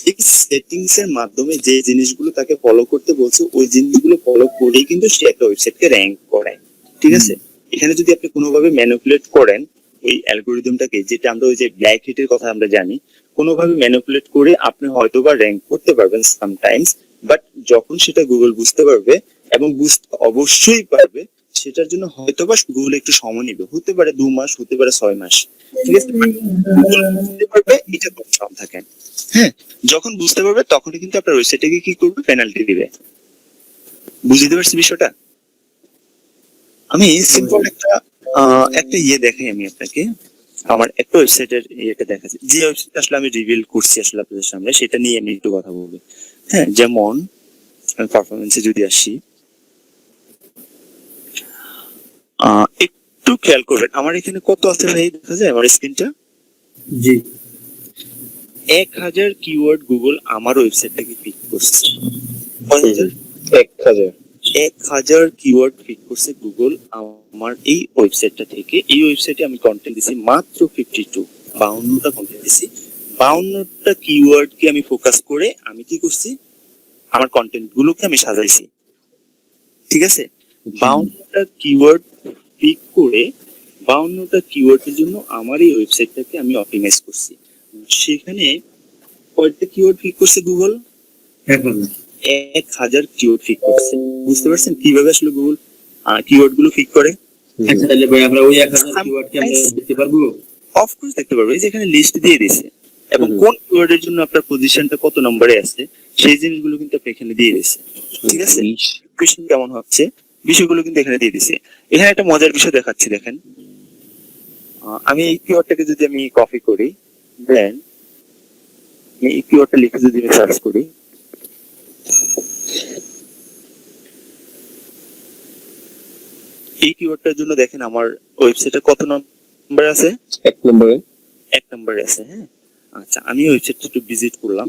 এই সেটিংস এর মাধ্যমে যে জিনিসগুলো তাকে ফলো করতে বলছে ওই জিনিসগুলো ফলো করেই কিন্তু সে একটা ওয়েবসাইটকে র্যাঙ্ক করায়, ঠিক আছে? এখানে যদি আপনি কোনোভাবে ম্যানিপুলেট করেন ওই অ্যালগরিদমটাকে, যেটা আমরা ওই যে ব্ল্যাক হিটের কথা আমরা জানি, কোনোভাবে ম্যানিপুলেট করে আপনি হয়তো বা র্যাঙ্ক করতে পারবেন সামটাইমস, বাট যখন সেটা গুগল বুঝতে পারবে, এবং বুঝতে অবশ্যই পারবে, সেটার জন্য হয়তো বা গুগল একটু সময় নিবে, হতে পারে 2 মাস, হতে পারে 6 মাস, ঠিক আছে? গুগল বুঝতে পারবে, এটা কনফার্ম থাকেন। হ্যাঁ, যখন বুঝতে পারবে তখনই কিন্তু আপনার ওয়েবসাইটে কি করবে, পেনাল্টি দিবে। বুঝতে পারছি বিষয়টা? আমি সিম্পল একটা ইয়ে দেখাই আমি আপনাকে, আমার একটা ওয়েবসাইটের ইয়েটা দেখাচ্ছি, যে ওয়েবসাইট আসলে আমি রিভিল করছি আসলে আপনাদের সামনে, সেটা নিয়ে আমি একটু কথা বলবো। হ্যাঁ, যেমন পারফরমেন্সে যদি আসি, একটু খেয়াল করবেন আমার এখানে কত আছে ভাই, দেখা যায় আমার স্ক্রিনটা? জি, 1000 কিওয়ার্ড গুগল আমার ওয়েবসাইটটাকে পিক করছে। 1000 কিওয়ার্ড পিক করছে গুগল আমার এই ওয়েবসাইটটা থেকে। এই ওয়েবসাইটে আমি কন্টেন্ট দিছি মাত্র 52টা কন্টেন্ট দিছি। 52টা কিওয়ার্ডকে আমি ফোকাস করে আমি কি করছি, আমার কন্টেন্ট গুলোকে আমি সাজাইছি, ঠিক আছে? 52টা কিওয়ার্ড পিক করে 52টা কিওয়ার্ডের জন্য আমার এই ওয়েবসাইটটাকে আমি অপটিমাইজ করছি। সেখানে কয়টা কিওয়ার্ড পিক করছে গুগল? 1000 কিওয়ার্ড পিক করছে। বুঝতে পারছেন কিভাবে আসলে গুগল কিওয়ার্ড গুলো পিক করে? আচ্ছা, তাহলে ভাই আমরা ওই 1000 কিওয়ার্ড কি আমরা দেখতে পারবো? অফকোর্স দেখতে পারবো, এই যে এখানে লিস্ট দিয়ে দিয়েছে, এবং কোন কিওয়ার্ডের জন্য আপনার পজিশনটা কত নম্বরে আছে সেই জিনিসগুলো কিন্তু আপনি এখানে দিয়ে দিয়েছে, ঠিক আছে? কোয়েশ্চেন কেমন হচ্ছে বিষয়গুলো কিন্তু এখানে দিয়ে দিয়েছে। এখানে একটা মজার বিষয় দেখাচ্ছি, দেখেন। আমি এই কিওয়ার্ডটাকে যদি আমি কপি করি, দেন এই কিওয়ার্ডটা লিখে যদি আমি সার্চ করি, এই কিওয়ার্ডটার জন্য দেখেন আমার ওয়েবসাইটে কত নম্বর আছে? 1 নম্বরে আছে। হ্যাঁ, আচ্ছা, আমি ওয়েবসাইটটা একটু ভিজিট করলাম,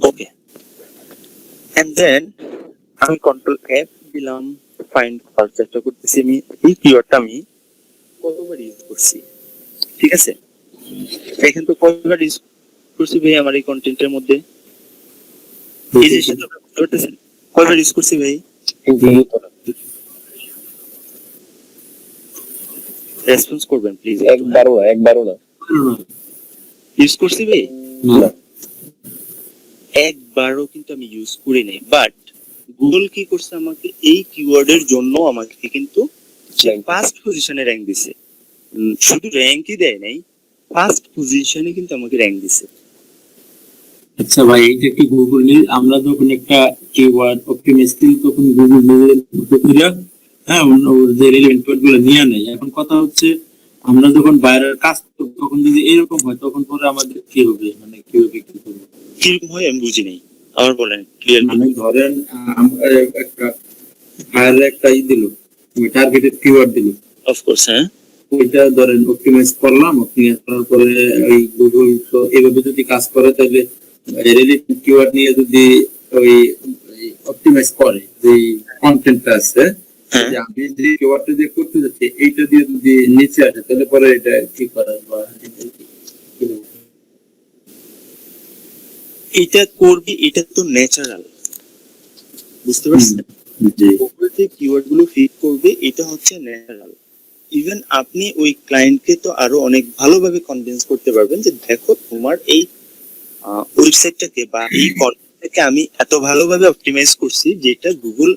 ওকে, এন্ড দেন আমি কন্ট্রোল এফ দিলাম, ফাইন্ড করার চেষ্টা করতেছি আমি এই কিওয়ার্ডটা আমি কতবার ইউজ করছি, ঠিক আছে? এখানে তো কতবার ইউজ করছি ভাই আমার এই কন্টেন্টের মধ্যে, এই জিনিসটা তো আপনি বুঝতে পারতেছেন কয়বার ইউজ করছি ভাই? রেসপন্স করবেন প্লিজ। একবারও না ইউজ করছি ভাই? না, একবারও কিন্তু আমি ইউজ করি নাই, বাট গুগল কি করছে, আমাকে এই কিওয়ার্ডের জন্য আমাকে কিন্তু ফার্স্ট পজিশনে র্যাঙ্ক দিছে। শুধু র্যাঙ্কই দেয় নাই, ফার্স্ট পজিশনে কিন্তু আমাকে র্যাঙ্ক দিছে। আচ্ছা ভাই, এইটা কি গুগল আমরা যখন একটা কিওয়ার্ড অপটিমাইজ করি তখন গুগল নিজের হ্যাঁ ওর যে রিলেভেন্ট ওয়ার্ড গুলো নিয়ে নেয়। এখন কথা হচ্ছে আমরা যখন বাইরের কাজ করব তখন যদি এরকম হয় তখন পরে আমাদের কি হবে, মানে কিভাবে কি করবো? কিরকম হয় আমি বুঝি নাই, আবার বলেন ক্লিয়ার। মানে ধরেন আমরা একটা বাইরের একটা দিল, টার্গেটেড কিওয়ার্ড দিল, অফকোর্স, হ্যাঁ, ওইটা ধরেন অপটিমাইজ করলাম, অপটিমাইজ করার পরে ওই গুগল তো এভাবে যদি কাজ করে তাহলে রিলেটেড কিওয়ার্ড নিয়ে যদি ওই অপটিমাইজ করে যে কন্টেন্টটা আছে, হ্যাঁ। যে আমি যে কিওয়ার্ডটা দিয়ে করতে যাচ্ছি এইটা দিয়ে যদি নিচে আসে তাহলে পরে এটা কি করা বা এটা করবি, এটা তো ন্যাচারাল, বুঝতে পারছেন? জি গুগল যে কিওয়ার্ড গুলো ফিট করবে এটা হচ্ছে ন্যাচারাল। ইভেন আপনি ওই ক্লায়েন্টকে তো আরো অনেক ভালোভাবে কনভিন্স করতে পারবেন যে দেখো তোমার এই ওয়েবসাইটটাকে বা এই কন্টেন্টটাকে আমি এত ভালোভাবে অপটিমাইজ করছি যেটা গুগল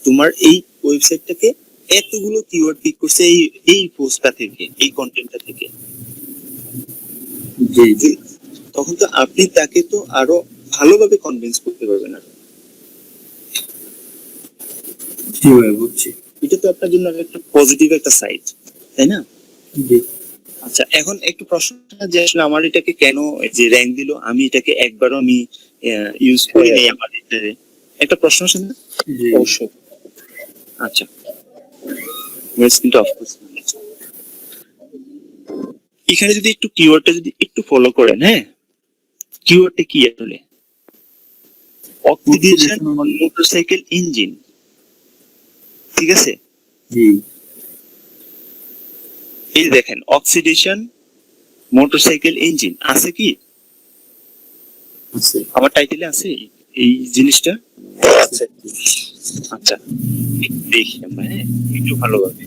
তোমার এই ওয়েবসাইটটাকে এতগুলো কিওয়ার্ড পিক করছে এই এই পোস্টটা থেকে, এই কন্টেন্টটা থেকে। জি জি তখন তো আপনি তাকে তো আরো ভালোভাবে কনভিন্স করতে পারবেন। আর জি ভাই বুঝছি। এটা তো আপনার জন্য একটা পজিটিভ একটা সাইড, তাই না? জি আচ্ছা, এখন একটু প্রশ্ন যে আসলে আমার এটাকে কেন যে র্যাঙ্ক দিল, আমি এটাকে একবারও আমি ইউজ করি নাই আমার এটারে, একটা প্রশ্ন আছে না? জি অবশ্যই। আচ্ছা, স্ক্রিনটা অফ করছি। এখানে যদি একটু কিওয়ার্ডটা যদি একটু ফলো করেন, হ্যাঁ, কিওয়ার্ডটা কি আসলে? অক্সিডেশন মোটরসাইকেল ইঞ্জিন, ঠিক আছে? জি এই দেখেন অক্সিডেশন মোটরসাইকেল ইঞ্জিন আছে কি আছে আমার টাইটেলে? আছে এই জিনিসটা? আছে। আচ্ছা, দেখি আমরা, হ্যাঁ, একটু ভালোভাবে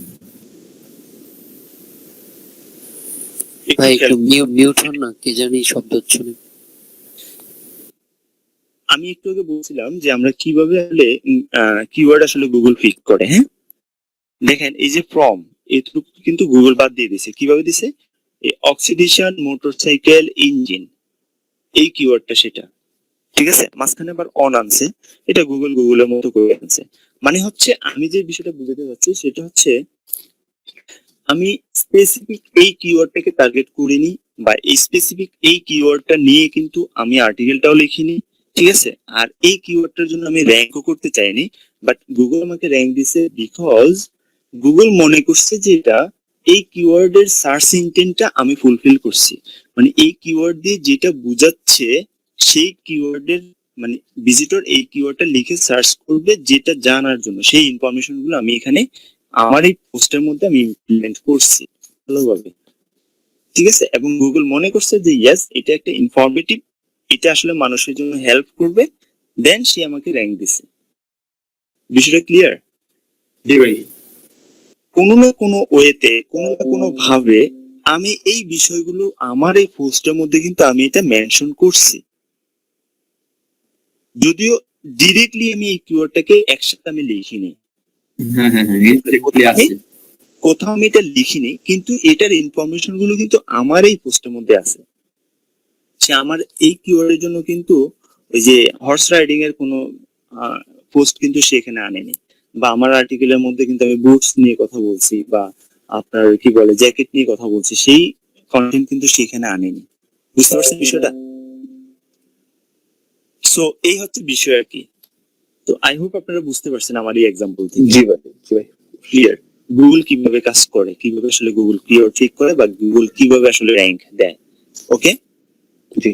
একটু ভাই খেয়াল একটু মিউট হন না, কি জানি শব্দ হচ্ছে না। আমি একটু আগে বলছিলাম যে আমরা কিভাবে আসলে কিওয়ার্ড আসলে গুগল পিক করে, হ্যাঁ। দেখেন এই যে ফ্রম, এটুকু কিন্তু গুগল বাদ দিয়ে দিছে। কিভাবে দিছে? এই অক্সিডেশন মোটরসাইকেল ইঞ্জিন, এই কিওয়ার্ডটা সেটা, ঠিক আছে। মাঝখানে আবার অন আনছে, এটা গুগলের মতো করে আনছে। মানে হচ্ছে আমি যে বিষয়টা বুঝাতে যাচ্ছি সেটা হচ্ছে আমি স্পেসিফিক এই কিওয়ার্ডটাকে টার্গেট করিনি, বা এই স্পেসিফিক এই কিওয়ার্ডটা নিয়ে কিন্তু আমি আর্টিকেলটাও লিখিনি, ঠিক আছে। আর এই কিওয়ার্ডটার জন্য আমি র্যাঙ্কও করতে চাইনি, বাট গুগল আমাকে র্যাঙ্ক দিছে বিকজ গুগল মনে করছে যে এটা এই কিওয়ার্ডের সার্চ ইন্টেন্টটা আমি ফুলফিল করছি। মানে এই কিওয়ার্ড দিয়ে যেটা বুঝাচ্ছে সেই কিওয়ার্ডের মানে ভিজিটর এই কিওয়ার্ডটা লিখে সার্চ করবে যেটা জানার জন্য, সেই ইনফরমেশন গুলো আমি এখানে আমার এই পোস্টের মধ্যে আমি ইমপ্লিমেন্ট করছি ভালোভাবে, ঠিক আছে। এবং গুগল মনে করছে যে ইয়েস এটা একটা ইনফরমেটিভ, এটা আসলে মানুষের জন্য হেল্প করবে, দেন সে আমাকে র্যাঙ্ক দিছে। বিষয়টা ক্লিয়ার? জি ভাই কোনো না কোনো ওয়েতে, কোনো না কোনো ভাবে আমি এই বিষয়গুলো আমার এই পোস্টের মধ্যে কিন্তু আমি এটা মেনশন করছি, যদিও ডিরেক্টলি আমি এই কিওয়ার্ডটাকে একসাথে আমি লিখিনি, হ্যাঁ হ্যাঁ হ্যাঁ এক্স্যাক্টলি আছে। কোথাও আমি এটা লিখিনি, কিন্তু এটার ইনফরমেশন গুলো কিন্তু আমার এই পোস্টের মধ্যে আছে। সে আমার এই কিওয়ার্ডের জন্য কিন্তু ওই যে হর্স রাইডিং এর কোনো পোস্ট কিন্তু সে এখানে আনেনি, বা আমার আর্টিকেলের মধ্যে কিন্তু আমি বুটস নিয়ে কথা বলছি বা আপনার কি বলে জ্যাকেট নিয়ে কথা বলছি, সেই কন্টেন্ট কিন্তু সেখানে আনেনি। বুঝতে পারছেন বিষয়টা? সো এই হচ্ছে বিষয় আর কি। তো আই হোপ আপনারা বুঝতে পারছেন আমার এই এক্সাম্পল থেকে। জি ভাই, জি ভাই। ক্লিয়ার গুগল কিভাবে কাজ করে, কিভাবে আসলে গুগল কিওয়ার্ড ঠিক করে, বা গুগল কিভাবে আসলে র্যাঙ্ক দেয়। ওকে, জি।